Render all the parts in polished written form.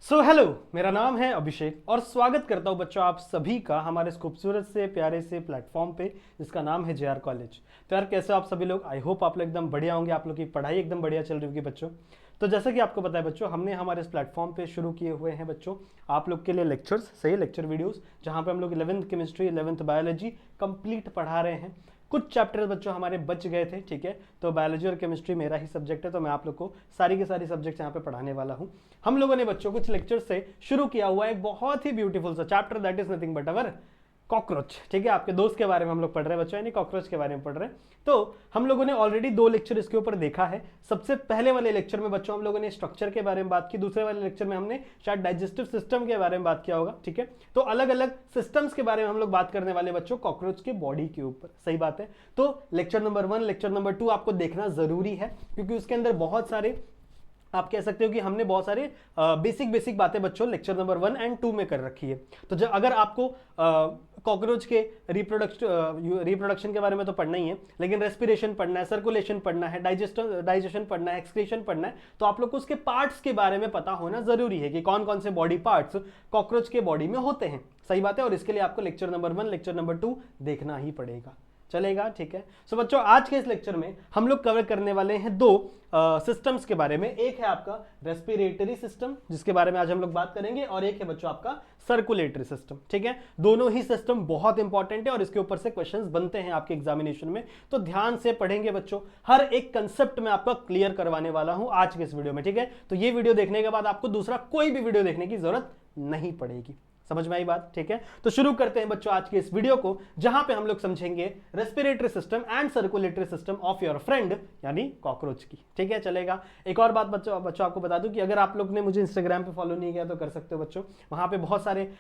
Hello, मेरा नाम है अभिषेक और स्वागत करता हूं बच्चों आप सभी का हमारे इस खूबसूरत से प्यारे से प्लेटफॉर्म पे जिसका नाम है जेआर कॉलेज। तो यार कैसे हो आप सभी लोग? आई होप आप लोग एकदम बढ़िया होंगे, आप लोग की पढ़ाई एकदम बढ़िया चल रही होगी बच्चों। तो जैसा कि आपको पता है बच्चों, हमने हमारे इस प्लेटफॉर्म पे शुरू किए हुए हैं बच्चों आप लोग के लिए लेक्चर्स, सही लेक्चर वीडियोस, जहां पे हम लोग 11th chemistry 11th biology complete पढ़ा रहे हैं। कुछ चैप्टर्स बच्चों हमारे बच गए थे, ठीक है, तो बायोलॉजी और केमिस्ट्री मेरा ही सब्जेक्ट है, तो मैं आप लोग को सारी के सारी सब्जेक्ट्स यहाँ पे पढ़ाने वाला हूँ। हम लोगों ने बच्चों कुछ लेक्चर से शुरू किया हुआ एक बहुत ही ब्यूटीफुल सा chapter, that is nothing but our cockroach. ठीक है, आपके दोस्त के बारे में हम लोग पढ़ रहे हैं बच्चों, यानी कॉकरोच के बारे में पढ़ रहे हैं। तो हम लोगों ने ऑलरेडी 2 लेक्चर इसके ऊपर देखा है। सबसे पहले वाले लेक्चर में बच्चों हम लोगों ने स्ट्रक्चर के बारे में बात की, दूसरे वाले लेक्चर में हमने शायद डाइजेस्टिव सिस्टम के बारे में बात किया होगा। ठीक है, तो अलग अलग सिस्टम्स के बारे में हम लोग बात करने वाले बच्चों कॉकरोच के बॉडी के ऊपर, सही बात है। तो लेक्चर नंबर 1 लेक्चर नंबर 2 आपको देखना जरूरी है, क्योंकि उसके अंदर बहुत सारे, आप कह सकते हो कि हमने बहुत सारे बेसिक बातें बच्चों लेक्चर नंबर 1 एंड 2 में कर रखी है। तो जब अगर आपको कॉकरोच के रिप्रोडक्शन के बारे में तो पढ़ना ही है, लेकिन रेस्पिरेशन पढ़ना है, सर्कुलेशन पढ़ना है, डाइजेशन पढ़ना है, एक्सक्रीशन पढ़ना है, तो आप लोग को उसके पार्ट्स के बारे में पता होना जरूरी है कि कौन कौन से बॉडी पार्ट्स कॉकरोच के बॉडी में होते हैं, सही बात है। और इसके लिए आपको लेक्चर नंबर 1 लेक्चर नंबर 2 देखना ही पड़ेगा, चलेगा, ठीक है। सो बच्चों आज के इस लेक्चर में हम लोग कवर करने वाले हैं 2 सिस्टम्स के बारे में। एक है आपका रेस्पिरेटरी सिस्टम, जिसके बारे में आज हम लोग बात करेंगे, और एक है बच्चों आपका सर्कुलेटरी सिस्टम। ठीक है, दोनों ही सिस्टम बहुत इंपॉर्टेंट है और इसके ऊपर से क्वेश्चंस बनते हैं आपके एग्जामिनेशन में, तो ध्यान से पढ़ेंगे बच्चों। हर एक कंसेप्ट में आपका क्लियर करवाने वाला हूं आज के इस वीडियो में, ठीक है। तो ये वीडियो देखने के बाद आपको दूसरा कोई भी वीडियो देखने की जरूरत नहीं पड़ेगी, समझ में आई बात? ठीक है, तो शुरू करते हैं बच्चों आज के इस वीडियो को, जहां पे हम लोग समझेंगे respiratory system and circulatory system of your friend यानी कॉकरोच की। ठीक है, चलेगा। एक और बात बच्चों आपको बता दूं कि अगर आप लोग ने मुझे इंस्टाग्राम पे फॉलो नहीं किया तो कर सकते हो बच्चों। वहां पे बहुत सारे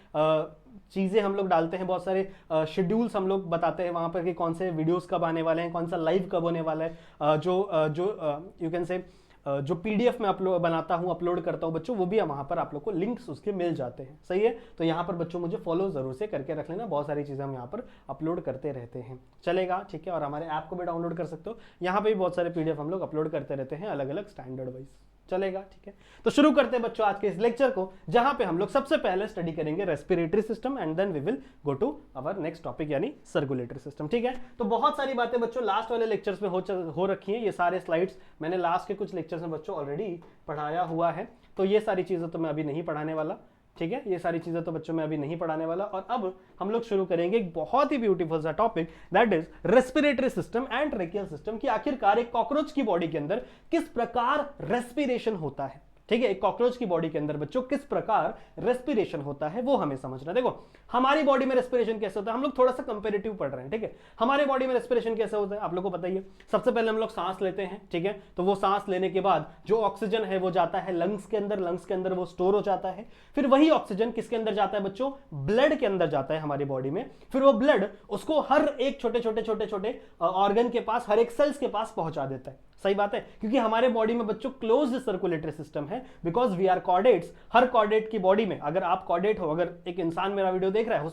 चीजें हम लोग डालते हैं, बहुत सारे शेड्यूल्स हम लोग बताते हैं वहां पर कि कौन से वीडियोस कब आने वाले हैं, कौन सा लाइव कब होने वाला है। जो यू कैन से जो पीडीएफ में अपलोड बनाता हूं, अपलोड करता हूं बच्चों, वो भी वहां पर आप लोग को लिंक्स उसके मिल जाते हैं, सही है। तो यहां पर बच्चों मुझे फॉलो जरूर से करके रख लेना, बहुत सारी चीजें हम यहां पर अपलोड करते रहते हैं, चलेगा, ठीक है। और हमारे ऐप को भी डाउनलोड कर सकते हो, यहां पे भी बहुत सारे पीडीएफ हम लोग अपलोड करते रहते हैं अलग अलग स्टैंडर्ड वाइज, चलेगा, ठीक है। तो शुरू करते हैं बच्चों आज के इस लेक्चर को, जहां पे हम लोग सबसे पहले स्टडी करेंगे respiratory system and then we will go to our next topic यानी सर्कुलेटरी सिस्टम, ठीक है। तो बहुत सारी बातें बच्चों लास्ट वाले लेक्चर्स में हो रखी हैं, ये सारे स्लाइड्स मैंने लास्ट के कुछ लेक्चर्स में बच्चों ऑलरेडी पढ़ाया हुआ है, तो ये सारी चीजें तो मैं अभी नहीं पढ़ाने वाला, ठीक है। ये सारी चीजें तो बच्चों में अभी नहीं पढ़ाने वाला। और अब हम लोग शुरू करेंगे एक बहुत ही ब्यूटीफुल सा topic, that is respiratory system and tracheal system, कि आखिरकार एक कॉकरोच की बॉडी के अंदर किस प्रकार रेस्पिरेशन होता है, ठीक है। एक कॉकरोच की बॉडी के अंदर बच्चों किस प्रकार रेस्पिरेशन होता है वो हमें समझना। देखो हमारी बॉडी में रेस्पिरेशन कैसे होता है, हम लोग थोड़ा सा कंपेरेटिव पढ़ रहे हैं, ठीक है। हमारे बॉडी में रेस्पिरेशन कैसे होता है आप लोग को पता ही है। सबसे पहले हम लोग सांस लेते हैं, ठीक है, तो वो सांस लेने के बाद जो ऑक्सीजन है वो जाता है लंग्स के अंदर, लंग्स के अंदर वो स्टोर हो जाता है। फिर वही ऑक्सीजन किसके अंदर जाता है बच्चों? ब्लड के अंदर जाता है हमारी बॉडी में। फिर वो ब्लड उसको हर एक छोटे छोटे ऑर्गन के पास, हर एक सेल्स के पास पहुंचा देता है, सही बात है। क्योंकि हमारे बॉडी में बच्चों क्लोज्ड सर्कुलेटरी सिस्टम है, बिकॉज वी आर कॉर्डेट्स। हर कॉर्डेट की बॉडी में, अगर आप कॉर्डेट हो, अगर एक इंसान मेरा वीडियो देख रहा है, हो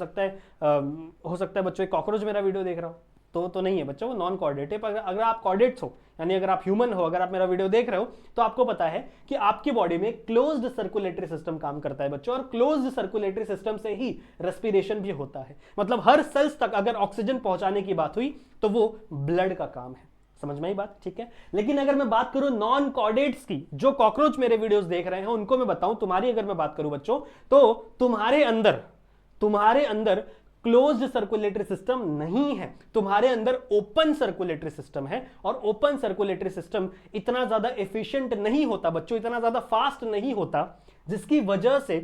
सकता है बच्चों एक कॉकरोच मेरा वीडियो देख रहा हो, तो नहीं है बच्चों, वो नॉन कॉर्डेट है। पर अगर आप कॉर्डेट्स हो, यानी अगर आप ह्यूमन हो, अगर आप मेरा वीडियो देख रहे हो, तो आपको पता है कि आपकी बॉडी में क्लोज्ड सर्कुलेटरी सिस्टम काम करता है बच्चों, और क्लोज्ड सर्कुलेटरी सिस्टम से ही रेस्पिरेशन भी होता है। मतलब हर सेल्स तक अगर ऑक्सीजन पहुंचाने की बात हुई तो वो ब्लड का काम है, समझ में आई बात, ठीक है। लेकिन अगर मैं बात करूं नॉन कॉर्डेट्स की, जो कॉकरोच मेरे वीडियोस देख रहे हैं उनको मैं बताऊं, तुम्हारी अगर मैं बात करूं बच्चों, तो तुम्हारे अंदर क्लोज्ड सर्कुलेटरी सिस्टम नहीं है, तुम्हारे अंदर ओपन सर्कुलेटरी सिस्टम है। और ओपन सर्कुलेटरी सिस्टम इतना ज्यादा एफिशिएंट नहीं होता बच्चों, इतना ज्यादा फास्ट नहीं होता, जिसकी वजह से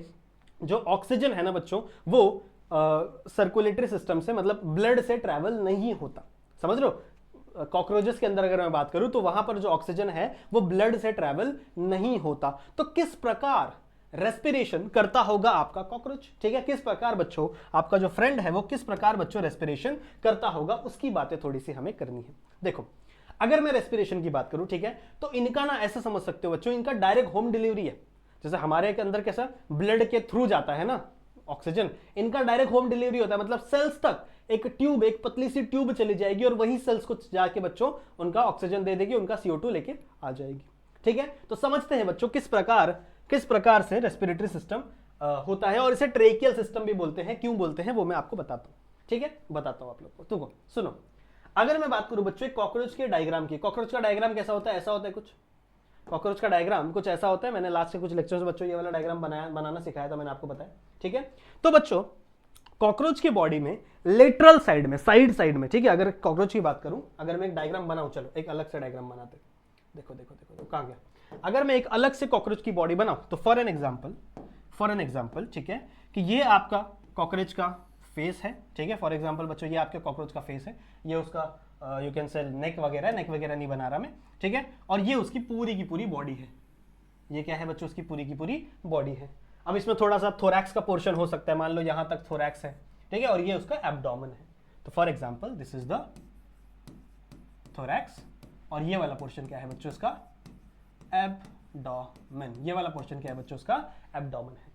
जो ऑक्सीजन है ना बच्चों, वो सर्कुलेटरी सिस्टम से, मतलब ब्लड से ट्रैवल नहीं होता, समझ रहे हो। कॉकरोचेस के अंदर अगर मैं बात करूं तो वहां पर जो ऑक्सीजन है वो ब्लड से ट्रैवल नहीं होता। तो किस प्रकार रेस्पिरेशन करता होगा आपका कॉकरोच, ठीक है। किस प्रकार बच्चों आपका जो फ्रेंड है वो किस प्रकार बच्चों रेस्पिरेशन करता होगा, उसकी बातें थोड़ी सी हमें करनी है। देखो अगर मैं रेस्पिरेशन की बात करूं, ठीक है, तो इनका ना ऐसा समझ सकते हो बच्चों, इनका डायरेक्ट होम डिलीवरी है। जैसे हमारे के अंदर कैसा ब्लड के थ्रू जाता है ना ऑक्सीजन, इनका डायरेक्ट होम डिलीवरी होता है। मतलब सेल्स तक एक ट्यूब, एक पतली सी ट्यूब चली जाएगी और वही सेल्स को जाके बच्चों उनका ऑक्सीजन दे देगी, उनका CO2 लेके आ जाएगी, ठीक है। तो समझते हैं बच्चों किस प्रकार किस प्रकार से रेस्पिरेटरी सिस्टम होता है, और इसे ट्रेकियल सिस्टम भी बोलते हैं। क्यों बोलते हैं वो मैं आपको बताता हूँ, ठीक है, बताता हूँ आप लोग को। तो सुनो, अगर मैं बात करूं बच्चों कॉकरोच के डायग्राम की, कॉकरोच का डायग्राम कैसा होता है, ऐसा होता है कुछ, कॉकरोच का डायग्राम कुछ ऐसा होता है। मैंने लास्ट के कुछ लेक्चर्स में बच्चों ये वाला डायग्राम बनाना सिखाया था, मैंने आपको बताया, ठीक है। तो बच्चों कॉकरोच की बॉडी में लेटरल साइड में, साइड में, ठीक है, अगर कॉकरोच की बात करूं, अगर मैं एक डायग्राम बनाऊं, चलो एक अलग से डायग्राम बनाते, देखो देखो देखो, देखो कहां गया। अगर मैं एक अलग से कॉकरोच की बॉडी बनाऊं तो फॉर एन एग्जांपल, ठीक है, कि ये आपका कॉकरोच का फेस है, ठीक है, फॉर एग्जांपल बच्चों ये आपके कॉकरोच का फेस है, ये उसका यू कैन से नेक वगैरह नहीं बना रहा मैं, ठीक है, और ये उसकी पूरी की पूरी बॉडी है। ये क्या है बच्चों, उसकी पूरी की पूरी बॉडी है। अब इसमें थोड़ा सा थोरैक्स का पोर्शन हो सकता है, मान लो यहां तक थोरैक्स है, ठीक है, और ये उसका एब्डोमेन है। तो for example this is the thorax, और ये वाला पोर्शन क्या है बच्चों, इसका एब्डोमेन। ये वाला पोर्शन क्या है बच्चों, उसका एब्डोमेन है।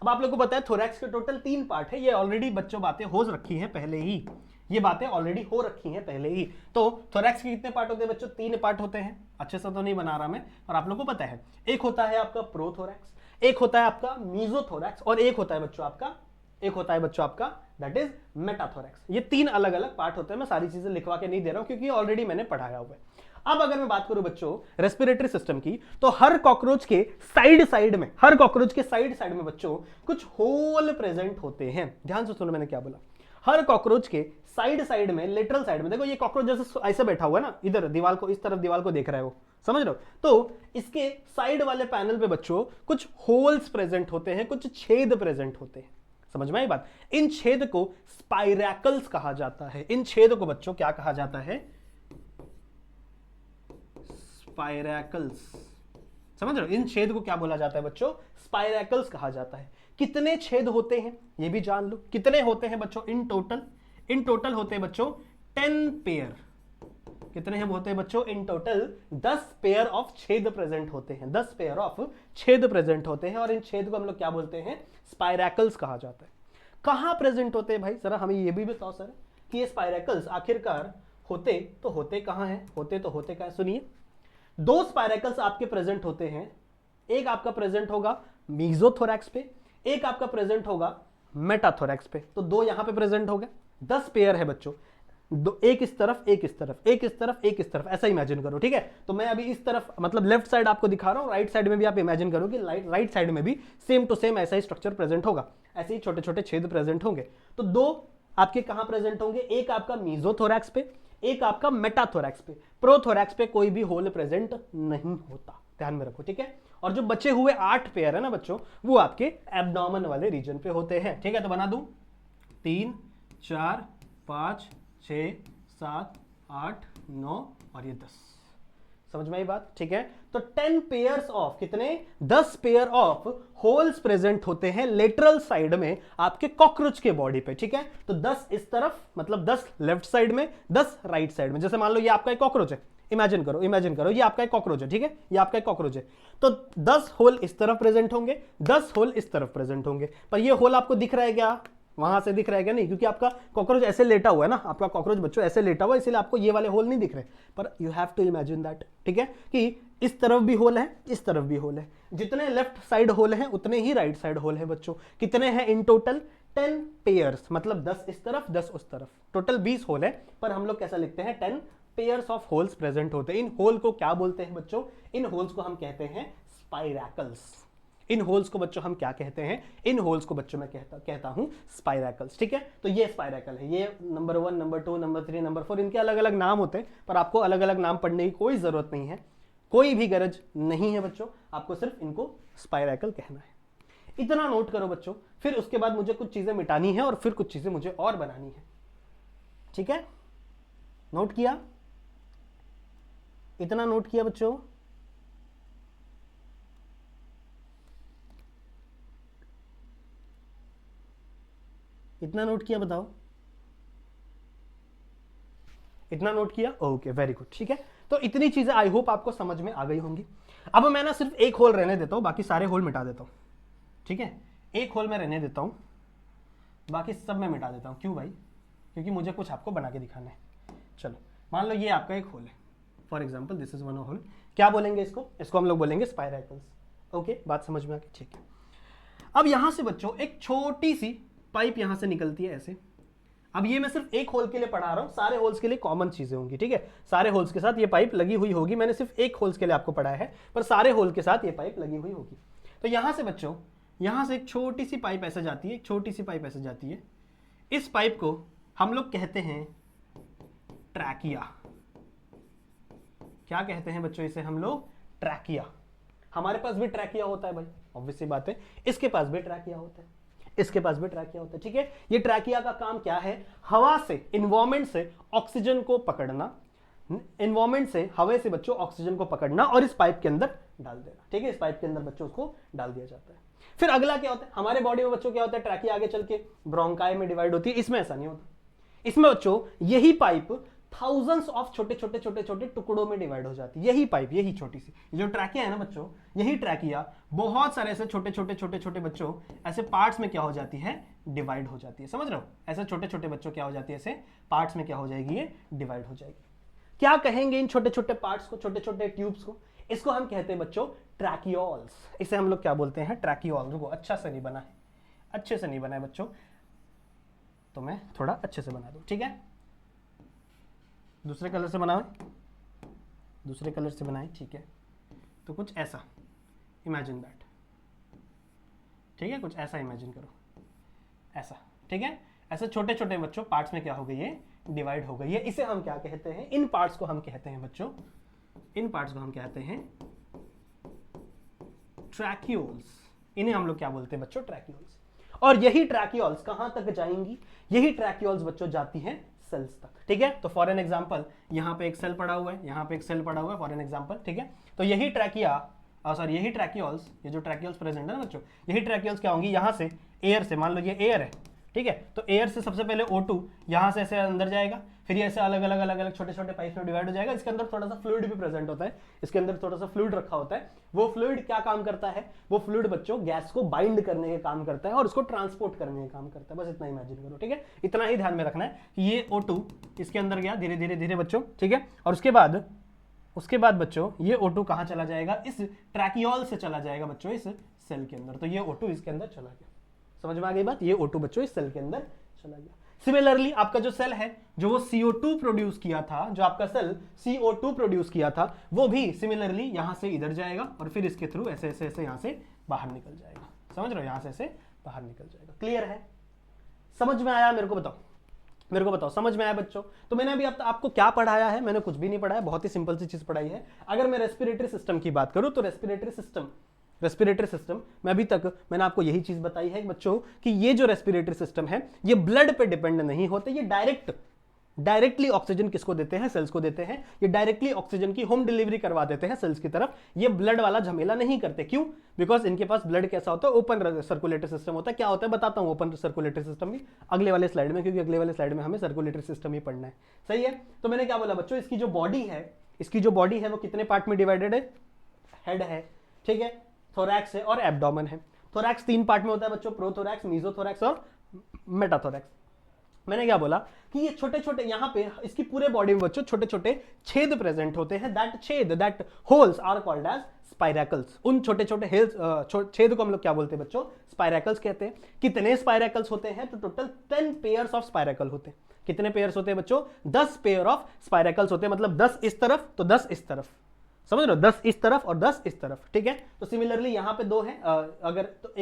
अब आप लोगों को पता है थोरैक्स के टोटल 3 पार्ट है। ये ऑलरेडी बच्चों बातें हो रखी हैं पहले ही, ये बातें ऑलरेडी हो रखी हैं पहले ही। तो थोरैक्स के कितने पार्ट होते हैं बच्चों, 3 पार्ट होते हैं। अच्छे से तो नहीं बना रहा मैं, और आप लोगों को पता है, एक होता है आपका प्रोथोरैक्स, एक होता है आपका मीजोथोरैक्स, और एक होता है बच्चों आपका दैट इज मेटाथोरैक्स। ये 3 अलग अलग पार्ट होते हैं। मैं सारी चीजें लिखवा के नहीं दे रहा हूं क्योंकि ऑलरेडी मैंने पढ़ाया हुआ है। अब अगर मैं बात करूं बच्चों रेस्पिरेटरी सिस्टम की, तो हर कॉकरोच के साइड में बच्चों कुछ होल प्रेजेंट होते हैं। ध्यान से सुनो मैंने क्या बोला, हर कॉकरोच के साइड में, लेटरल साइड में, देखो ये कॉकरोच जैसे ऐसे बैठा हुआ है ना, इधर दीवार को, इस तरफ दीवार को देख रहा है वो, समझ रहे हो। तो इसके साइड वाले पैनल पे बच्चों कुछ होल्स प्रेजेंट होते हैं, कुछ छेद प्रेजेंट होते हैं। समझ में आई बात। इन छेद को स्पाइरैकल्स कहा जाता है। इन छेद को बच्चों क्या कहा जाता है, स्पाइरैकल्स। समझ रहे हो, इन छेद को क्या बोला जाता है बच्चों, स्पाइरैकल्स कहा जाता है। कितने छेद होते हैं ये भी जान लो, कितने होते हैं बच्चों इन टोटल होते हैं बच्चों 10 पेयर। कितने हैं होते हैं बच्चों इन टोटल, 10 पेयर ऑफ छेद प्रेजेंट होते हैं, 10 पेयर ऑफ छेद प्रेजेंट होते हैं। और इन छेद को हम लोग क्या बोलते हैं, स्पाइरैकल्स कहा जाता है। कहां प्रेजेंट होते हैं भाई, जरा हमें ये भी बताओ सर, कि ये स्पाइरैकल्स आखिरकार होते कहां हैं, होते कहां है। सुनिए, 2 स्पाइरैकल्स आपके प्रेजेंट होते हैं। एक आपका प्रेजेंट होगा मीजोथोरैक्स पे, एक आपका प्रेजेंट होगा मेटाथोरैक्स पे। तो 2 यहां पे प्रेजेंट हो गए, 10 पेयर है बच्चों, एक इस तरफ, एक इस तरफ, एक इस तरफ, एक इस तरफ, ऐसा इमेजिन करो, ठीक है। तो मैं अभी इस तरफ मतलब लेफ्ट साइड आपको दिखा रहा हूं, राइट साइड में भी आप इमेजिन करो कि राइट साइड में भी सेम टू सेम ऐसा ही स्ट्रक्चर प्रेजेंट होगा, ऐसे ही छोटे छोटे छेद प्रेजेंट होंगे। तो 2 आपके कहां प्रेजेंट होंगे, एक आपका मीजोथोरैक्स पे, एक आपका मेटाथोरैक्स पे। प्रोथोरैक्स पे कोई भी होल प्रेजेंट नहीं होता, ध्यान में रखो, ठीक है। और जो बचे हुए 8 पेयर है ना बच्चों, वो आपके एब्डोमेन वाले रीजन पे होते हैं, ठीक है। तो बना दूं 3 4 5 6 7 8 9 और ये 10। समझ में आई बात, ठीक है। तो 10 पेयर्स ऑफ, कितने, 10 पेयर ऑफ होल्स प्रेजेंट होते हैं लेटरल साइड में आपके कॉकरोच के बॉडी पे, ठीक है। तो 10 इस तरफ, मतलब 10 लेफ्ट साइड में, 10 राइट साइड में। जैसे मान लो ये आपका एक कॉकरोच है, इमेजिन करो ये आपका एक कॉकरोच है, ठीक है, ये आपका एक कॉकरोच है। तो 10 होल इस तरफ प्रेजेंट होंगे, 10 होल इस तरफ प्रेजेंट होंगे। पर ये होल आपको दिख रहा है क्या, वहां से दिख रहा है क्या, नहीं, क्योंकि आपका कॉकरोच ऐसे लेटा हुआ है ना, आपका कॉकरोच बच्चों ऐसे लेटा हुआ है, इसलिए आपको ये वाले होल नहीं दिख रहे। पर you have to imagine that, ठीक है, कि इस तरफ भी होल है, इस तरफ भी होल है। जितने लेफ्ट साइड होल हैं उतने ही राइट साइड होल है बच्चों। कितने हैं इन टोटल, 10 पेयर्स, मतलब 10 इस तरफ 10 उस तरफ, टोटल 20 होल है। पर हम लोग कैसा लिखते हैं, 10 पेयर्स ऑफ होल्स प्रेजेंट होते हैं। इन होल को क्या बोलते हैं बच्चों, इन होल्स को हम कहते हैं स्पाइरैकल्स। इन होल्स को बच्चों हम क्या कहते हैं, इन होल्स को बच्चों मैं कहता हूं स्पाइरैकल्स, ठीक है। तो ये स्पाइरैकल है, ये नंबर 1, नंबर 2, नंबर 3, नंबर 4, इनके अलग अलग नाम होते हैं। पर आपको अलग अलग नाम पढ़ने की कोई जरूरत नहीं है, कोई भी गरज नहीं है बच्चों, आपको सिर्फ इनको स्पाइरैकल कहना है। इतना नोट करो बच्चों। फिर उसके बाद मुझे कुछ चीजें मिटानी है और फिर कुछ चीजें मुझे और बनानी है, ठीक है। नोट किया, इतना नोट किया बच्चों, इतना नोट किया, बताओ इतना नोट किया, ओके वेरी गुड, ठीक है। तो इतनी चीजें आई होप आपको समझ में आ गई होंगी। अब मैं ना सिर्फ एक होल रहने देता हूं, बाकी सारे होल मिटा देता हूं, ठीक है। एक होल मैं रहने देता हूं, बाकी सब मैं मिटा देता हूं। क्यों भाई, क्योंकि मुझे कुछ आपको बना के दिखाना है। चलो मान लो ये आपका एक होल है, for example this is one hole, क्या बोलेंगे इसको, इसको हम लोग बोलेंगे स्पाइरैकल्स। ओके, बात समझ में आ गई, ठीक है। अब यहां से बच्चों एक छोटी सी पाइप यहां से निकलती है ऐसे। अब ये मैं सिर्फ एक होल के लिए पढ़ा रहा हूं, सारे होल्स के लिए कॉमन चीजें होंगी, ठीक है। सारे होल्स के साथ ये पाइप लगी हुई होगी, मैंने सिर्फ एक होल्स के लिए आपको पढ़ाया है, पर सारे होल के साथ ये पाइप लगी हुई होगी। तो यहां से बच्चों, यहां से एक छोटी सी पाइप ऐसे जाती है, एक छोटी सी पाइप ऐसे जाती है। इस पाइप को हम लोग कहते हैं ट्रैकिया। क्या कहते हैं बच्चों इसे हम लोग? ट्रैकिया। हमारे पास भी ट्रैकिया होता है भाई, ऑब्वियस सी बात है। इसके पास भी ट्रैकिया होता है, इसके पास भी ट्रैकिया होता है, ठीक है। ये ट्रैकिया का काम क्या है? हवा से, इन्वायरमेंट से ऑक्सीजन को पकड़ना, इन्वायरमेंट से, हवा से बच्चों ऑक्सीजन को पकड़ना और इस पाइप के अंदर डाल देना, ठीक है। इस पाइप के अंदर बच्चों उसको डाल दिया जाता है। फिर अगला क्या होता है हमारे बॉडी में बच्चों? क्या होता है? ट्रैकिया आगे चल के ब्रोंकाई में डिवाइड होती है। इसमें ऐसा नहीं होता। इसमें बच्चों यही पाइप थाउजेंड्स ऑफ छोटे छोटे छोटे छोटे टुकड़ों में डिवाइड हो जाती है। यही पाइप, यही छोटी सी जो ट्रैकिया है ना बच्चों, यही ट्रैकिया बहुत सारे ऐसे छोटे छोटे छोटे छोटे बच्चों ऐसे पार्ट्स में क्या हो जाती है? डिवाइड हो जाती है। समझ रहे हो? ऐसे छोटे छोटे बच्चों क्या हो जाती है? ऐसे पार्ट्स में क्या हो जाएगी? ये डिवाइड हो जाएगी। क्या कहेंगे इन छोटे छोटे पार्ट्स को, छोटे छोटे ट्यूब्स को? इसको हम कहते हैं बच्चों ट्रैकियोल्स। इसे हम लोग क्या बोलते हैं? ट्रैकियोल्स। रुको, अच्छा से नहीं बना है, अच्छे से नहीं बना है बच्चों, तो मैं थोड़ा अच्छे से बना दूं, ठीक है। दूसरे कलर से बनाओ, दूसरे कलर से बनाए, ठीक है। तो कुछ ऐसा इमेजिन दैट, ठीक है, कुछ ऐसा इमेजिन करो, ऐसा, ठीक है। ऐसे छोटे छोटे बच्चों पार्ट्स में क्या हो गई है? डिवाइड हो गई है। इसे हम क्या कहते हैं? इन पार्ट्स को हम कहते हैं बच्चों, इन पार्ट्स को हम कहते हैं ट्रैकियोल्स। इन्हें हम लोग क्या बोलते हैं बच्चों? ट्रैकियोल्स। और यही ट्रैकियोल्स कहां तक जाएंगी? यही ट्रैकियोल्स बच्चों जाती हैं सेल्स तक, ठीक है। तो फॉर एन एग्जांपल यहाँ पे एक सेल पड़ा हुआ है, यहाँ पे एक सेल पड़ा हुआ है, फॉर एन एग्जांपल, ठीक है। तो यही ट्रैकिया, सॉरी यही ट्रैकियोल्स, ये जो ट्रैकियोल्स प्रेजेंट है ना बच्चों, यही ट्रैकियोल्स क्या होंगी? यहाँ से एयर से, मान लो ये एयर है, ठीक है। तो एयर से सबसे पहले O2 यहाँ से ऐसे अंदर जाएगा, फिर ये ऐसे अलग अलग अलग अलग छोटे छोटे पाइप्स में डिवाइड हो जाएगा। इसके अंदर थोड़ा सा फ्लूइड भी प्रेजेंट होता है, इसके अंदर थोड़ा सा फ्लूइड रखा होता है। वो फ्लूइड क्या काम करता है? वो फ्लूइड बच्चों गैस को बाइंड करने के काम करता है और उसको ट्रांसपोर्ट करने का काम करता है। बस इतना इमेजिन करो, ठीक है। इतना ही ध्यान में रखना है कि ये O2 इसके अंदर गया धीरे धीरे धीरे बच्चों, ठीक है। और उसके बाद बच्चों ये O2 कहाँ चला जाएगा? इस ट्रैकियोल से चला जाएगा बच्चों इस सेल के अंदर। तो ये O2 इसके अंदर चला गया। समझ में आ गई बात? ये O2 बच्चों इस सेल के अंदर चला गया। सिमिलरली आपका जो सेल है, जो वो CO2 प्रोड्यूस किया था, जो आपका सेल CO2 प्रोड्यूस किया था, वो भी सिमिलरली यहां से इधर जाएगा और फिर इसके थ्रू ऐसे ऐसे ऐसे यहां से बाहर निकल जाएगा। समझ रहे हो? यहां से ऐसे बाहर निकल जाएगा। क्लियर है? समझ में आया? मेरे को बताओ, मेरे को बताओ, समझ में आया बच्चों? तो मैंने अभी आपको क्या पढ़ाया है? मैंने कुछ भी नहीं पढ़ाया, बहुत ही सिंपल सी चीज पढ़ाई है। अगर मैं रेस्पिरेटरी सिस्टम की बात करूं तो रेस्पिरेटरी सिस्टम में अभी तक मैंने आपको यही चीज बताई है बच्चों कि ये जो रेस्पिरेटरी सिस्टम है ये ब्लड पे डिपेंड नहीं होते, ये डायरेक्टली ऑक्सीजन किसको देते हैं? सेल्स को देते हैं। ये डायरेक्टली ऑक्सीजन की होम डिलीवरी करवा देते हैं सेल्स की तरफ। ये ब्लड वाला झमेला नहीं करते। क्यों? बिकॉज इनके पास ब्लड कैसा होता है? ओपन सर्कुलेटरी सिस्टम होता है। क्या होता है बताता हूं ओपन सर्कुलेटरी सिस्टम भी अगले वाले स्लाइड में, क्योंकि अगले वाले स्लाइड में हमें सर्कुलेटरी सिस्टम ही पढ़ना है। सही है? तो मैंने क्या बोला बच्चों, इसकी जो बॉडी है वो कितने पार्ट में डिवाइडेड है? हेड है, ठीक है, थोरैक्स है और एब्डोमेन है। थोरैक्स 3 पार्ट में होता है बच्चों, प्रोथोरैक्स, मीजोथोरैक्स और मेटाथोरैक्स। मैंने क्या बोला कि ये छोटे छोटे यहां पे इसकी पूरे बॉडी में बच्चों छोटे छोटे छेद प्रेजेंट होते हैं। That holes are called as spiracles. उन छोटे छोटे छेद को हम लोग क्या बोलते हैं बच्चों? स्पाइरैकल्स कहते हैं। कितने स्पाइरैकल्स होते हैं? तो टोटल 10 पेयर्स ऑफ स्पाइरैकल होते हैं। कितने पेयर्स होते हैं बच्चों? 10 पेयर ऑफ स्पाइरैकल्स होते हैं। मतलब 10 इस तरफ तो 10 इस तरफ, समझ रहे हो? 10 इस तरफ और 10 इस तरफ, ठीक है। तो सिमिलरली यहां पे 2 है। अगर तो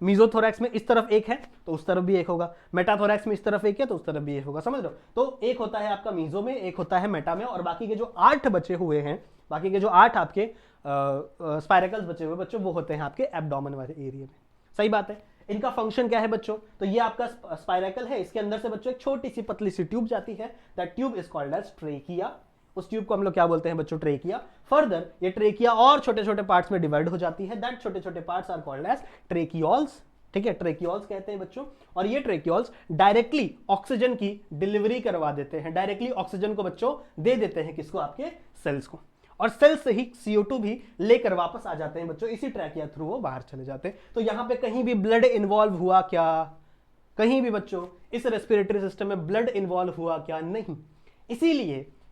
मीजोथोरैक्स में इस तरफ एक है तो उस तरफ भी एक होगा, मेटाथोरैक्स में इस तरफ एक है तो उस तरफ भी एक होगा। समझ रहे हो? तो एक होता है आपका मीजो में, एक होता है मेटा में, और बाकी के जो 8 बचे हुए हैं, बाकी के जो 8 आपके स्पाइरैकल्स बचे हुए बच्चों, वो होते हैं आपके एब्डोमेन वाले एरिया में। सही बात है। इनका फंक्शन क्या है बच्चों? तो ये आपका स्पाइरैकल है, इसके अंदर से बच्चों एक छोटी सी पतली सी ट्यूब जाती है। That tube is called as trachea. उस ट्यूब को हम लोग क्या बोलते हैं बच्चों? ट्रेकिया। फर्दर ये ट्रेकिया और छोटे छोटे पार्ट्स में डिवाइड हो जाती है। दैट छोटे छोटे पार्ट्स आर कॉल्ड एज ट्रेकियोल्स, ठीक है, ट्रेकियोल्स कहते हैं बच्चों। और ये ट्रेकियोल्स डायरेक्टली ऑक्सीजन की डिलीवरी करवा देते हैं, डायरेक्टली ऑक्सीजन को बच्चों दे देते हैं। किसको? आपके सेल्स को। और सेल्स से ही CO2 भी लेकर वापस आ जाते हैं बच्चों, इसी ट्रैकिया थ्रू वो बाहर चले जाते हैं। तो यहां पे कहीं भी ब्लड इन्वॉल्व हुआ क्या? कहीं भी बच्चों इस रेस्पिरेटरी सिस्टम में ब्लड इन्वॉल्व हुआ क्या? नहीं।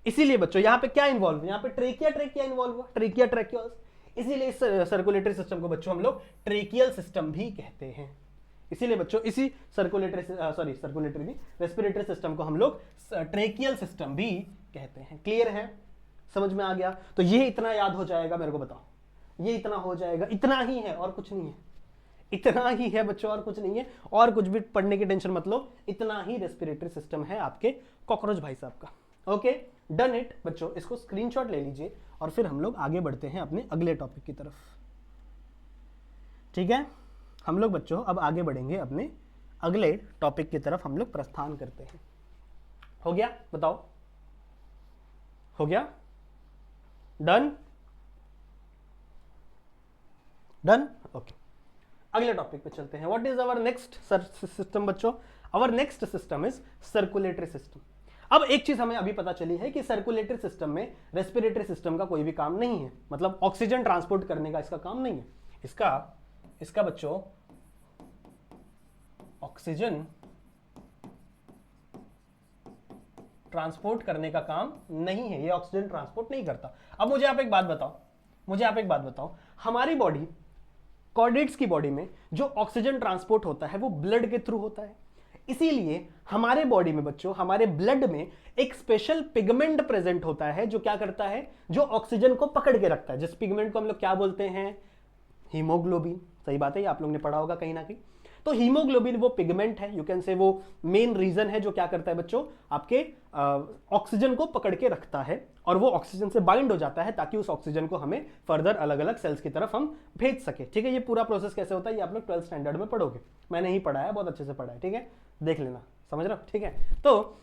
इसीलिए बच्चों यहां पे क्या इन्वॉल्व? यहां पे ट्रेकिया इन्वॉल्व हुआ, ट्रेकियोल्स। इसीलिए इस सर्कुलेटरी सिस्टम को बच्चों हम लोग ट्रेकियल सिस्टम भी कहते हैं। इसीलिए बच्चों इसी सर्कुलेटरी नहीं, रेस्पिरेटरी सिस्टम को हम लोग ट्रेकियल सिस्टम भी कहते हैं। क्लियर है, समझ में आ गया? तो ये इतना याद हो जाएगा, मेरे को बताओ, ये इतना हो जाएगा, इतना ही है और कुछ नहीं है, इतना ही है बच्चों और कुछ नहीं है, और कुछ भी पढ़ने की टेंशन मत लो, इतना ही रेस्पिरेटरी सिस्टम है आपके कॉकरोच भाई साहब का। ओके, डन इट बच्चों, इसको स्क्रीनशॉट ले लीजिए और फिर हम लोग आगे बढ़ते हैं अपने अगले टॉपिक की तरफ। ठीक है, हम लोग बच्चों अब आगे बढ़ेंगे अपने अगले टॉपिक की तरफ, हम लोग प्रस्थान करते हैं। हो गया, बताओ, हो गया? Done, done, okay. अगले टॉपिक पे चलते हैं। What is our next system बच्चों? Our next system is circulatory system. अब एक चीज हमें अभी पता चली है कि सर्कुलेटरी सिस्टम में रेस्पिरेटरी सिस्टम का कोई भी काम नहीं है, मतलब ऑक्सीजन ट्रांसपोर्ट करने का इसका काम नहीं है। इसका बच्चों ऑक्सीजन ट्रांसपोर्ट करने का काम नहीं है, ये ऑक्सीजन ट्रांसपोर्ट नहीं करता। अब मुझे आप एक बात बताओ, हमारी बॉडी, कॉर्डेट्स की बॉडी में जो ऑक्सीजन ट्रांसपोर्ट होता है वो ब्लड के थ्रू होता है। इसीलिए हमारे बॉडी में बच्चों, हमारे ब्लड में एक स्पेशल पिगमेंट प्रेजेंट होता है जो क्या करता है, जो ऑक्सीजन को पकड़ के रखता है, जिस पिगमेंट को हम लोग क्या बोलते हैं? हीमोग्लोबिन। सही बात है, ये आप लोगों ने पढ़ा होगा कहीं ना कहीं। तो हीमोग्लोबिन वो पिगमेंट है, यू कैन से वो मेन रीजन है जो क्या करता है बच्चों, आपके ऑक्सीजन को पकड़ के रखता है और वो ऑक्सीजन से बाइंड हो जाता है ताकि उस ऑक्सीजन को हमें फर्दर अलग अलग सेल्स की तरफ हम भेज सके। ठीक है, ये पूरा प्रोसेस कैसे होता है ये आप लोग 12th स्टैंडर्ड में पढ़ोगे, मैंने ही पढ़ा है, बहुत अच्छे से पढ़ा है। ठीक है, देख लेना, समझ रहे हो? ठीक है, तो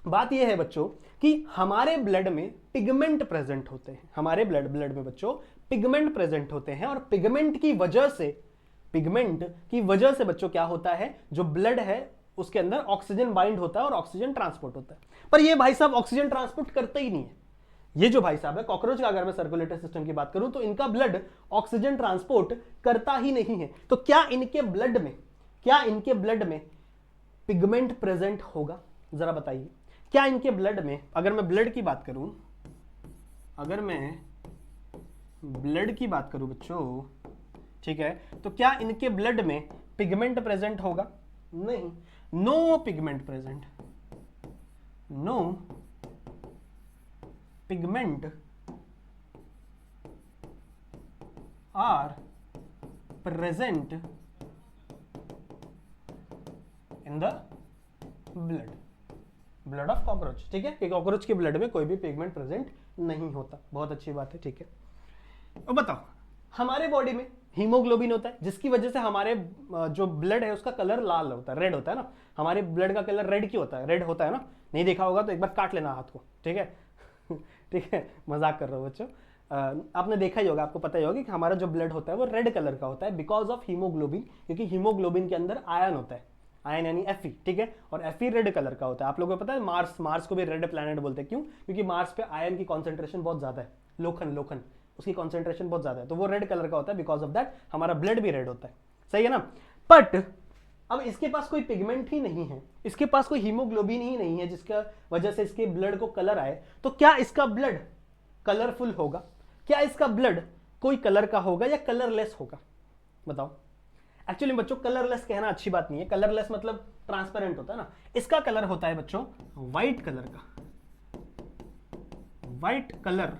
बात यह है बच्चों कि हमारे ब्लड में पिगमेंट प्रेजेंट होते हैं, हमारे ब्लड में बच्चों पिगमेंट प्रेजेंट होते हैं, और पिगमेंट की वजह से बच्चों क्या होता है, जो ब्लड है उसके अंदर ऑक्सीजन बाइंड होता है और ऑक्सीजन ट्रांसपोर्ट होता है। पर ये भाई साहब ऑक्सीजन ट्रांसपोर्ट करते ही नहीं है। ये जो भाई साहब है कॉकरोच का, अगर मैं सर्कुलेटरी सिस्टम की बात करूं तो इनका ब्लड ऑक्सीजन ट्रांसपोर्ट करता ही नहीं है। तो क्या इनके ब्लड में पिगमेंट प्रेजेंट होगा? जरा बताइए, क्या इनके ब्लड में, अगर मैं ब्लड की बात करूं बच्चों, ठीक है, तो क्या इनके ब्लड में पिगमेंट प्रेजेंट होगा? नहीं, no pigment present, no pigment are present in the blood of cockroach. ठीक है, कि कॉकरोच के ब्लड में कोई भी पिगमेंट प्रेजेंट नहीं होता। बहुत अच्छी बात है। ठीक है, अब बताओ, हमारे बॉडी में हीमोग्लोबिन होता है जिसकी वजह से हमारे जो ब्लड है उसका कलर लाल होता है, रेड होता है ना। हमारे ब्लड का कलर रेड क्यों होता है? रेड होता है ना, नहीं देखा होगा तो एक बार काट लेना हाथ को। ठीक है ठीक है, मजाक कर रहा हूं बच्चों। आपने देखा ही होगा, आपको पता ही होगा कि हमारा जो ब्लड होता है वो रेड कलर का होता है बिकॉज ऑफ हीमोग्लोबिन, क्योंकि हीमोग्लोबिन के अंदर आयन होता है, आयन यानी Fe। ठीक है, और Fe रेड कलर का होता है। आप लोगों को पता है मार्स को भी रेड प्लैनेट बोलते हैं, क्यों? क्योंकि मार्स पे आयन की कॉन्सेंट्रेशन बहुत ज्यादा है, लोखन उसकी कॉन्सेंट्रेशन बहुत ज्यादा है, तो वो रेड कलर का होता है। बिकॉज ऑफ दैट हमारा ब्लड भी रेड होता है। सही है ना? बट अब इसके पास कोई पिगमेंट ही नहीं है, इसके पास कोई हीमोग्लोबिन ही नहीं है जिसका वजह से इसके ब्लड को कलर आए। तो क्या इसका ब्लड कलरफुल होगा? क्या इसका ब्लड कोई कलर का होगा या कलरलेस होगा? बताओ। एक्चुअली बच्चों कलरलेस कहना अच्छी बात नहीं है, कलरलेस मतलब ट्रांसपेरेंट होता है ना। इसका कलर होता है बच्चों व्हाइट कलर का, व्हाइट कलर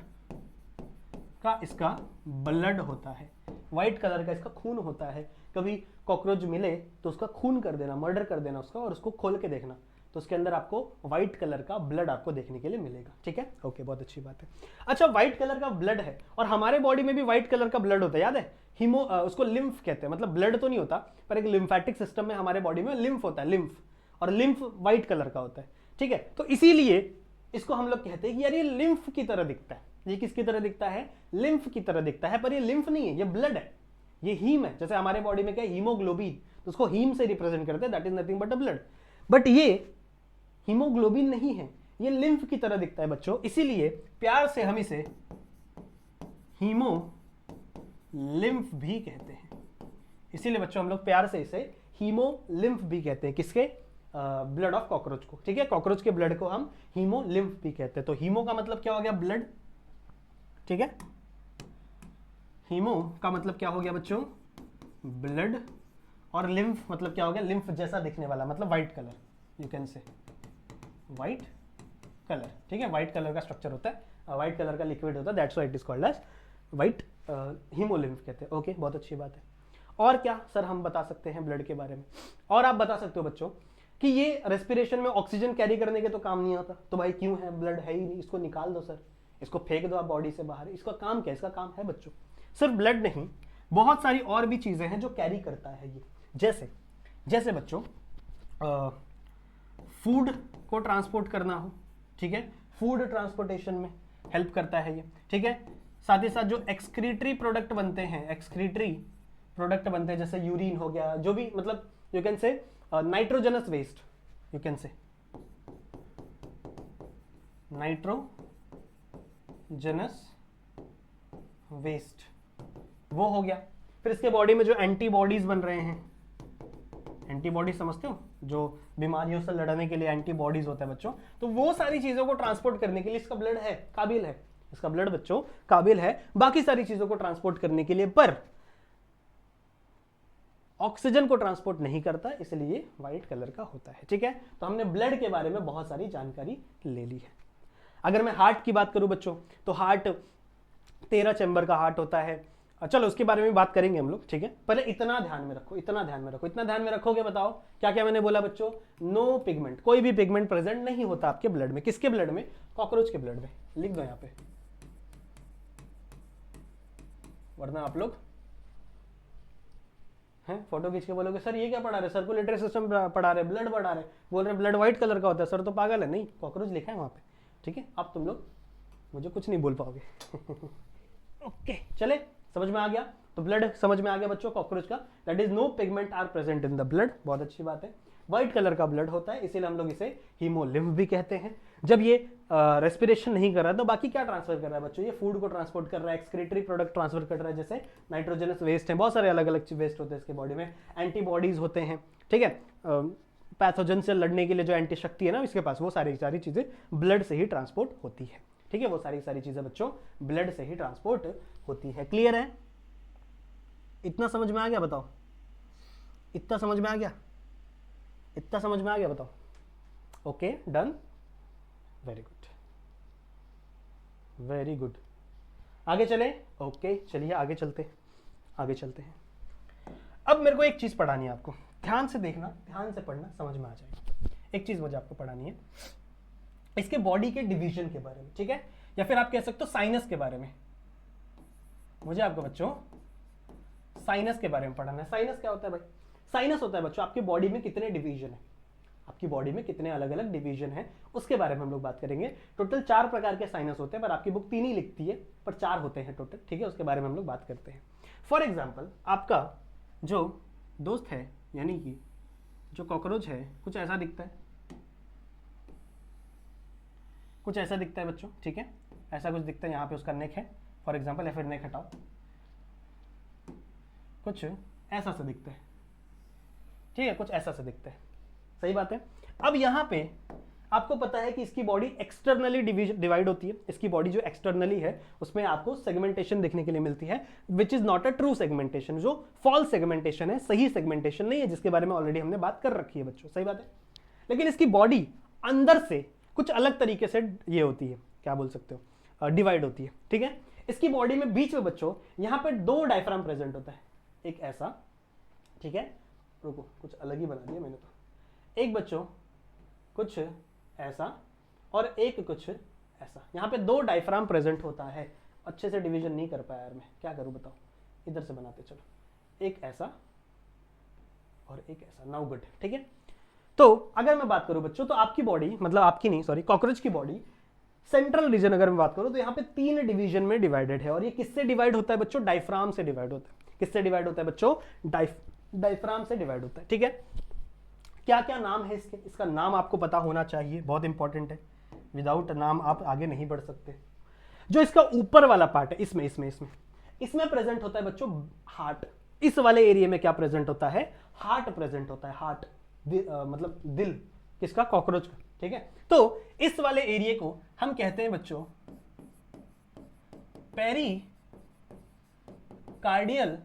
का इसका ब्लड होता है, व्हाइट कलर का इसका खून होता है। कभी कॉकरोच मिले तो उसका खून कर देना, मर्डर कर देना उसका, और उसको खोल के देखना तो उसके अंदर आपको व्हाइट कलर का ब्लड आपको देखने के लिए मिलेगा। ठीक है, ओके, बहुत अच्छी बात है। अच्छा, व्हाइट कलर का ब्लड है और हमारे बॉडी में भी व्हाइट कलर का ब्लड होता है, याद है? उसको लिम्फ कहते हैं, मतलब ब्लड तो नहीं होता पर एक लिम्फेटिक सिस्टम में हमारे बॉडी में लिम्फ होता है, लिम्फ, और लिम्फ व्हाइट कलर का होता है। ठीक है, तो इसीलिए इसको हम लोग कहते हैं कि यार ये लिम्फ की तरह दिखता है। ये किसकी तरह दिखता है? लिम्फ की तरह दिखता है, पर ये लिम्फ नहीं है, ये ब्लड है, ये हीम है। जैसे हमारे बॉडी में क्या है? हीमोग्लोबिन, तो उसको हीम से रिप्रेजेंट करते हैं, that is nothing but a blood. But ये हीमोग्लोबिन नहीं है, ये लिम्फ की तरह दिखता है बच्चों। इसीलिए प्यार से हम इसे हीमो लिम्फ भी कहते हैं। इसीलिए बच्चों हम लोग प्यार से इसे हीमो लिम्फ भी कहते हैं, किसके? ब्लड ऑफ कॉकरोच को। ठीक है, कॉकरोच के ब्लड को हम हीमो लिम्फ भी कहते हैं। तो हीमो का मतलब क्या हो गया? ब्लड। ठीक है, हीमो का मतलब क्या हो गया बच्चों, ब्लड, और लिम्फ मतलब क्या हो गया, लिम्फ जैसा दिखने वाला, मतलब व्हाइट कलर, यू कैन से व्हाइट कलर, ठीक है, व्हाइट कलर का स्ट्रक्चर होता है, व्हाइट कलर का लिक्विड होता है, that's why it is called as white haemolymph कहते हैं। ओके, बहुत अच्छी बात है। और क्या सर हम बता सकते हैं ब्लड के बारे में, और आप बता सकते हो बच्चों कि ये रेस्पिरेशन में ऑक्सीजन कैरी करने के तो काम नहीं आता, तो भाई क्यों है, ब्लड है ही नहीं, इसको निकाल दो सर, इसको फेंक दो आप बॉडी से बाहर, इसका काम क्या है, इसका काम है बच्चों सिर्फ ब्लड नहीं, बहुत सारी और भी चीजें हैं जो कैरी करता है ये, जैसे जैसे बच्चों फूड को ट्रांसपोर्ट करना हो, ठीक है, फूड ट्रांसपोर्टेशन में हेल्प करता है ये, ठीक है, साथ ही साथ जो एक्सक्रीटरी प्रोडक्ट बनते हैं, एक्सक्रीटरी प्रोडक्ट बनते हैं जैसे यूरिन हो गया, जो भी मतलब you can say nitrogenous waste, you can say nitrogenous waste, वो हो गया। फिर इसके बॉडी में जो एंटीबॉडीज बन रहे हैं, एंटीबॉडीज समझते हो, जो बीमारियों से लड़ने के लिए एंटीबॉडीज होता है बच्चों, तो वो सारी चीजों को ट्रांसपोर्ट करने के लिए इसका ब्लड है, काबिल है, इसका ब्लड बच्चों काबिल है बाकी सारी चीजों को ट्रांसपोर्ट करने के लिए, पर ऑक्सीजन को ट्रांसपोर्ट नहीं करता, इसलिए व्हाइट कलर का होता है, ठीक है। तो हमने ब्लड के बारे में बहुत सारी जानकारी ले ली है। अगर मैं हार्ट की बात करूं बच्चों, तो हार्ट 13 चैम्बर का हार्ट होता है, चलो उसके बारे में बात करेंगे हम लोग, ठीक है। पहले इतना ध्यान में रखो, इतना ध्यान में रखो, इतना ध्यान में रखोगे, बताओ क्या क्या मैंने बोला बच्चों, नो पिगमेंट, कोई भी पिगमेंट प्रेजेंट नहीं होता आपके ब्लड में, किसके ब्लड में, कॉकरोच के ब्लड में, लिख दो यहां पे, वरना आप लोग हैं फोटो खींच के बोलोगे सर ये क्या पढ़ा रहे, सर्कुलेटरी सिस्टम पढ़ा रहे, ब्लड पढ़ा रहे, बोल रहे ब्लड व्हाइट कलर का होता है, सर तो पागल है, नहीं कॉकरोच लिखा है वहां पे, ठीक है। अब तुम लोग मुझे कुछ नहीं बोल पाओगे। ओके चले, समझ में आ गया, तो ब्लड समझ में आ गया बच्चों कॉकरोच का, that is no pigment are present in the blood, बहुत अच्छी बात है, व्हाइट कलर का ब्लड होता है, इसीलिए हम लोग इसे हीमोलिम्फ भी कहते हैं। जब ये रेस्पिरेशन नहीं कर रहा है तो बाकी क्या ट्रांसफर कर रहा है बच्चों, ये फूड को ट्रांसपोर्ट कर रहा है, एक्सक्रीटरी प्रोडक्ट ट्रांसफर कर रहा है, जैसे नाइट्रोजनस वेस्ट है, बहुत सारे अलग अलग वेस्ट होते हैं इसके बॉडी में, एंटीबॉडीज होते हैं, ठीक है, पैथोजन से लड़ने के लिए जो एंटी शक्ति है ना इसके पास, वो सारी चीजें ब्लड से ही ट्रांसपोर्ट होती है, ठीक है, वो सारी चीजें बच्चों ब्लड से ही ट्रांसपोर्ट होती है। क्लियर है, इतना समझ में आ गया, बताओ इतना समझ में आ गया, इतना समझ में आ गया, बताओ, okay done, very good, very good, आगे चले, ओके चलिए आगे चलते हैं। अब मेरे को एक चीज पढ़ानी है आपको, ध्यान से देखना, ध्यान से पढ़ना, समझ में आ जाएगा। एक चीज मुझे आपको पढ़ानी है इसके बॉडी के डिवीजन के बारे में, ठीक है, या फिर आप कह सकते हो साइनस के बारे में, मुझे आपको बच्चों साइनस के बारे में पढ़ाना है। साइनस क्या होता है भाई, साइनस होता है बच्चों आपकी बॉडी में कितने डिवीजन है, आपकी बॉडी में कितने अलग अलग डिवीजन है, उसके बारे में हम लोग बात करेंगे। टोटल 4 प्रकार के साइनस होते हैं, पर आपकी बुक 3 ही लिखती है, पर 4 होते हैं टोटल, ठीक है, उसके बारे में हम लोग बात करते हैं। फॉर एग्जाम्पल आपका जो दोस्त है, यानी कि जो कॉकरोच है, कुछ ऐसा दिखता है, कुछ ऐसा दिखता है बच्चों, ठीक है, ऐसा कुछ दिखता है, यहाँ पे उसका नेक है फॉर एग्जाम्पल, या फिर नेक हटाओ, कुछ ऐसा सा दिखता है, ठीक है, कुछ ऐसा सा दिखता है, सही बात है। अब यहाँ पे आपको पता है कि इसकी बॉडी एक्सटर्नली डिवाइड होती है, इसकी बॉडी जो एक्सटर्नली है उसमें आपको सेगमेंटेशन देखने के लिए मिलती है, which is not a true segmentation, जो फॉल्स सेगमेंटेशन है, सही सेगमेंटेशन नहीं है, जिसके बारे में ऑलरेडी हमने बात कर रखी है बच्चों, सही बात है। लेकिन इसकी बॉडी अंदर से कुछ अलग तरीके से ये होती है, क्या बोल सकते हो, डिवाइड होती है, ठीक है। इसकी बॉडी में बीच में बच्चों यहाँ पे 2 डायफ्राम प्रेजेंट होता है, एक ऐसा, ठीक है, रुको कुछ अलग ही बना दिया मैंने तो, एक बच्चों कुछ ऐसा और एक कुछ ऐसा, यहाँ पे 2 डायफ्राम प्रेजेंट होता है। अच्छे से डिवीजन नहीं कर पाया यार मैं, क्या करूं बताओ, इधर से बनाते चलो, एक ऐसा और एक ऐसा, नाउ गुड, ठीक है। तो अगर मैं बात करूं बच्चों, तो आपकी बॉडी, मतलब आपकी नहीं सॉरी, कॉकरोच की बॉडी सेंट्रल रीजन अगर मैं बात करूं तो यहाँ पे 3 डिवीजन में डिवाइडेड है, और ये किससे डिवाइड होता है बच्चों, डायफ्राम से डिवाइड होता है। किससे डिवाइड होता है बच्चों, डायफ्राम से डिवाइड होता है, ठीक है। क्या क्या नाम है इसके, इसका नाम आपको पता होना चाहिए, बहुत इंपॉर्टेंट है, विदाउट नाम आप आगे नहीं बढ़ सकते। जो इसका ऊपर वाला पार्ट है, इसमें प्रेजेंट होता है बच्चों हार्ट, इस वाले एरिया में क्या प्रेजेंट होता है, हार्ट प्रेजेंट होता है, हार्ट मतलब दिल, किसका, कॉकरोच का, ठीक है। तो इस वाले एरिया को हम कहते हैं बच्चों पेरी कार्डियल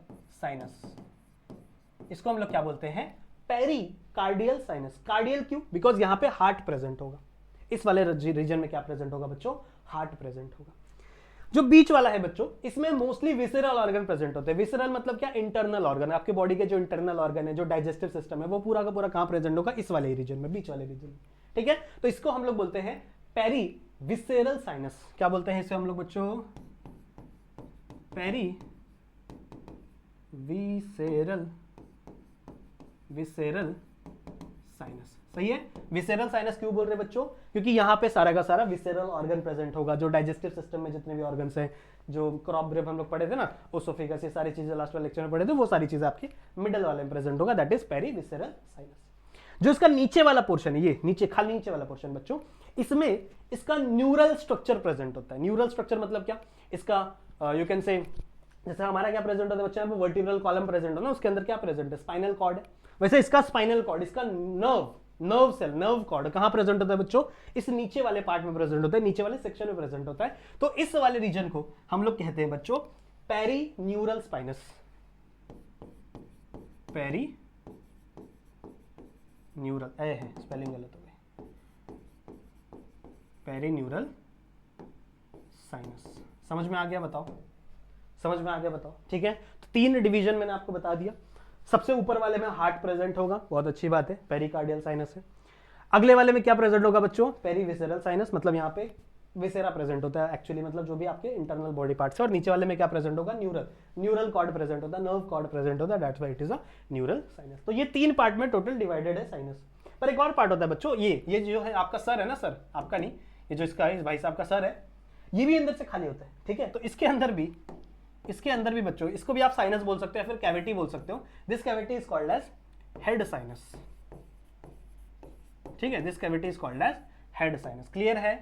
साइनस, इसको हम लोग क्या बोलते हैं, पेरी कार्डियल साइनस। कार्डियल क्यों, बिकॉज यहां पे हार्ट प्रेजेंट होगा। इस वाले रीजन में क्या प्रेजेंट होगा बच्चों, हार्ट प्रेजेंट होगा। जो बीच वाला है बच्चों, इसमें मोस्टली विसेरल ऑर्गन प्रेजेंट होते हैं। विसेरल मतलब क्या, इंटरनल ऑर्गन, आपके बॉडी के जो इंटरनल ऑर्गन है, जो डाइजेस्टिव सिस्टम है, वो पूरा का पूरा कहां प्रेजेंट होगा, इस वाले रीजन में, बीच वाले रीजन में। ठीक है, तो इसको हम लोग बोलते हैं पेरी विसेरल साइनस। क्या बोलते हैं इसे हम लोग बच्चों, पेरी विसेरल साइनस। सही है, विसेरल साइनस क्यों बोल रहे हैं बच्चों, क्योंकि यहां पे सारा का सारा विसेरल ऑर्गन प्रेजेंट होगा। जो डाइजेस्टिव सिस्टम में जितने भी ऑर्गन्स हैं, जो क्रॉप ब्रेव हम लोग पढ़े थे ना, ओसोफेगस, ये सारी चीजें लास्ट वाले लेक्चर में पढ़े थे, वो सारी चीजें आपकी मिडल वाले में प्रेजेंट होगा, that is perivisceral sinus. जो इसका नीचे वाला पोर्शन है, ये नीचे खाली नीचे वाला पोर्शन बच्चों, इसमें इसका न्यूरल स्ट्रक्चर प्रेजेंट होता है। न्यूरल स्ट्रक्चर मतलब क्या, इसका यू कैन से, जैसे हमारा क्या प्रेजेंट होता है बच्चों, यहाँ पे वर्टिब्रल कॉलम प्रेजेंट है ना, उसके अंदर क्या प्रेजेंट है, स्पाइनल कॉर्ड है। वैसे इसका स्पाइनल कॉर्ड, इसका नर्व सेल, नर्व कॉर्ड कहां प्रेजेंट होता है बच्चों, इस नीचे वाले पार्ट में प्रेजेंट होता है, नीचे वाले सेक्शन में प्रेजेंट होता है। तो इस वाले रीजन को हम लोग कहते हैं बच्चों perineural sinus. Perineural है, स्पेलिंग गलत हो गई, पेरी न्यूरल साइनस। समझ में आ गया बताओ, समझ में आ गया बताओ। ठीक है, तो 3 डिवीजन मैंने आपको बता दिया। सबसे ऊपर वाले में हार्ट प्रेजेंट होगा, बहुत अच्छी बात है, पेरिकार्डियल साइनस है। अगले वाले में क्या प्रेजेंट होगा बच्चों, पेरी विसेरल साइनस, मतलब यहाँ पे विसेरा प्रेजेंट होता है एक्चुअली, मतलब जो भी आपके इंटरनल बॉडी पार्ट्स है। और नीचे वाले में क्या प्रेजेंट होगा, न्यूरल कॉर्ड प्रेजेंट होता है, नर्व कॉर्ड प्रेजेंट होता है, that's why it is a neural sinus. तो ये 3 पार्ट में टोटल डिवाइडेड है साइनस। पर एक और पार्ट होता है बच्चों, ये जो है आपका सर है ना, सर आपका नहीं, ये जो इसका है, इस भाई साहब का सर है, ये भी अंदर से खाली होता है। ठीक है, तो इसके अंदर भी बच्चों, इसको भी आप साइनस बोल सकते हो या फिर कैविटी बोल सकते हो। This cavity is called as head sinus. ठीक है, this cavity is called as head sinus. Clear है,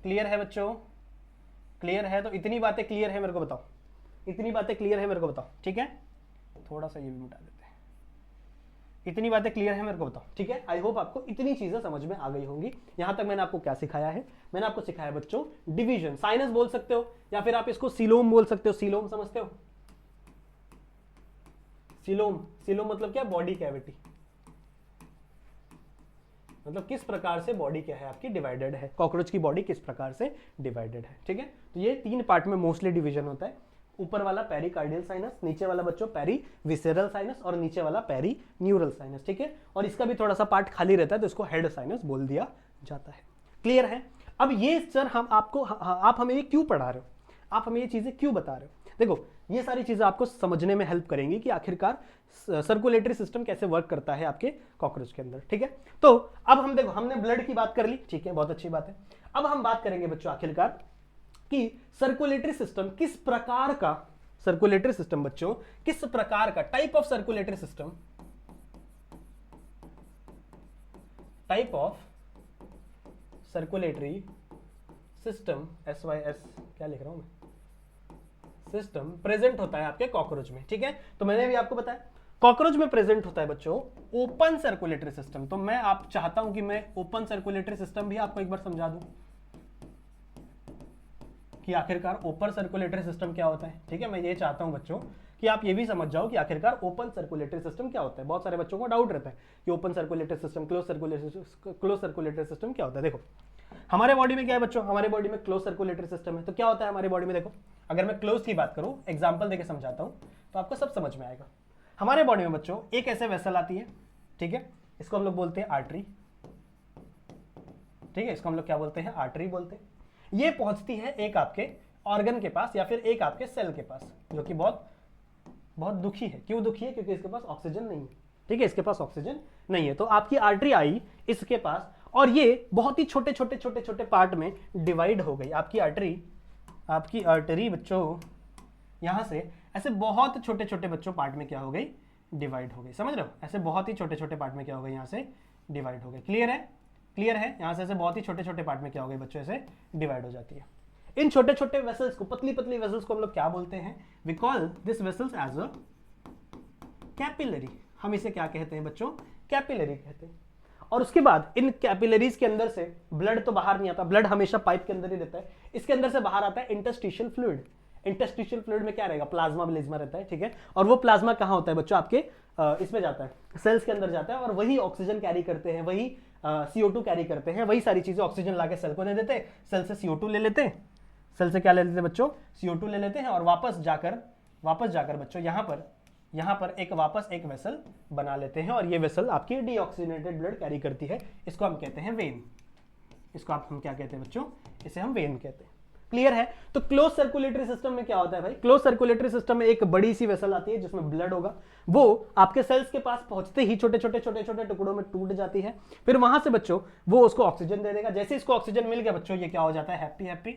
क्लियर है बच्चों, क्लियर है। तो इतनी बातें क्लियर है मेरे को बताओ, इतनी बातें क्लियर है मेरे को बताओ। ठीक है, थोड़ा सा ये भी मिटा देते हैं, इतनी बातें क्लियर है मेरे को बताओ। ठीक है, आई होप आपको इतनी चीजें समझ में आ गई होंगी। यहां तक मैंने आपको क्या सिखाया है, मैंने आपको सिखाया बच्चों डिवीजन। साइनस बोल सकते हो या फिर आप इसको सीलोम बोल सकते हो। सीलोम समझते हो, सीलोम मतलब क्या, बॉडी कैविटी, मतलब किस प्रकार से बॉडी क्या है आपकी डिवाइडेड है, कॉकरोच की बॉडी किस प्रकार से डिवाइडेड है। ठीक है, तो ये 3 पार्ट में मोस्टली डिवीजन होता है। ऊपर वाला पेरिकार्डियल साइनस, नीचे वाला बच्चों पेरी विसेरल साइनस, और नीचे वाला पेरी न्यूरल साइनस। ठीक है, और इसका भी थोड़ा सा पार्ट खाली रहता है, तो इसको हेड साइनस बोल दिया जाता है। क्लियर है। अब ये सर हम आपको, आप हमें ये क्यों पढ़ा रहे हो, आप हमें ये चीजें क्यों बता रहे हो। देखो, ये सारी चीजें आपको समझने में हेल्प करेंगी कि आखिरकार सर्कुलेटरी सिस्टम कैसे वर्क करता है आपके कॉकरोच के अंदर। ठीक है, तो अब हम देखो, हमने ब्लड की बात कर ली, ठीक है, बहुत अच्छी बात है। अब हम बात करेंगे बच्चों आखिरकार कि सर्कुलेटरी सिस्टम किस प्रकार का, सर्कुलेटरी सिस्टम बच्चों किस प्रकार का, type of circulatory system, type of circulatory system, SYS क्या लिख रहा हूं मैं, सिस्टम प्रेजेंट होता है आपके कॉकरोच में। ठीक है, तो मैंने भी आपको बताया कॉकरोच में प्रेजेंट होता है बच्चों ओपन सर्कुलेटरी सिस्टम। तो मैं आप चाहता हूं कि मैं ओपन सर्कुलेटरी सिस्टम भी आपको एक बार समझा दूं कि आखिरकार ओपन सर्कुलेटरी सिस्टम क्या होता है। ठीक है, मैं ये चाहता हूं बच्चों कि आप ये भी समझ जाओ कि आखिरकार ओपन सर्कुलेटरी सिस्टम क्या होता है। बहुत सारे बच्चों को डाउट रहता है कि open circulatory system, close circulatory system क्या होता है। देखो, हमारे बॉडी में क्या है बच्चों, हमारे बॉडी में क्लोज सर्कुलेटरी सिस्टम है। तो क्या होता है हमारे बॉडी में, देखो अगर मैं क्लोज की बात करूं, एग्जांपल देके समझाता हूं तो आपको सब समझ में आएगा। हमारे बॉडी में बच्चों एक ऐसे वेसल आती है, ठीक है, इसको हम लोग बोलते हैं आर्टरी। ठीक है, इसको हम लोग क्या बोलते हैं, आर्टरी बोलते हैं। ये पहुंचती है एक आपके ऑर्गन के पास या फिर एक आपके सेल के पास, जो कि बहुत बहुत दुखी है। क्यों दुखी है, क्योंकि इसके पास ऑक्सीजन नहीं है। ठीक है, इसके पास ऑक्सीजन नहीं है। तो आपकी आर्टरी आई इसके पास, और ये बहुत ही छोटे छोटे छोटे छोटे पार्ट में डिवाइड हो गई। आपकी आर्टरी बच्चों यहां से ऐसे बहुत छोटे छोटे बच्चों पार्ट में क्या हो गई, डिवाइड हो गई। समझ रहे हो, ऐसे बहुत ही छोटे छोटे पार्ट में क्या हो गई, यहां से डिवाइड हो गई। क्लियर है, क्लियर है। यहां से ऐसे बहुत ही छोटे छोटे पार्ट में क्या हो गई बच्चों, ऐसे डिवाइड हो जाती है। इन छोटे छोटे वेसल्स को, पतली पतली वेसल्स को हम लोग क्या बोलते हैं, we call this vessels as a capillary. हम इसे क्या कहते हैं बच्चों, कैपिलरी कहते हैं। और उसके बाद इन कैपिलरीज के अंदर से ब्लड तो बाहर नहीं आता, ब्लड हमेशा पाइप के अंदर ही रहता है। इसके अंदर से बाहर आता है इंटरस्टिशियल फ्लूइड। इंटरस्टिशियल फ्लूइड में क्या रहेगा, प्लाज्मा प्लाज्मा रहता है, ठीक है। और वो प्लाज्मा कहाँ होता है बच्चों, आपके इसमें जाता है, सेल्स के अंदर जाता है, और वही ऑक्सीजन कैरी करते हैं, वही CO2 कैरी करते हैं, वही सारी चीजें ऑक्सीजन लाके सेल को दे देते हैं, सेल से CO2 ले लेते हैं, सेल से क्या ले लेते हैं बच्चों, CO2 ले लेते हैं, और वापस जाकर बच्चों यहाँ पर एक वेसल बना लेते हैं, और ये वेसल आपकी डीऑक्सीजनेटेड ब्लड कैरी करती है। इसको हम कहते हैं वेन। इसको हम क्या कहते हैं बच्चों, इसे हम वेन कहते हैं। क्लियर है। तो क्लोज सर्कुलेटरी सिस्टम में क्या होता है भाई, क्लोज सर्कुलेटरी सिस्टम में एक बड़ी सी वेसल आती है जिसमें ब्लड होगा, वो आपके सेल्स के पास पहुंचते ही छोटे छोटे टुकड़ों में टूट जाती है, फिर वहां से बच्चों वो उसको ऑक्सीजन दे देगा। जैसे इसको ऑक्सीजन मिल गया बच्चों, ये क्या हो जाता है, हैप्पी हैप्पी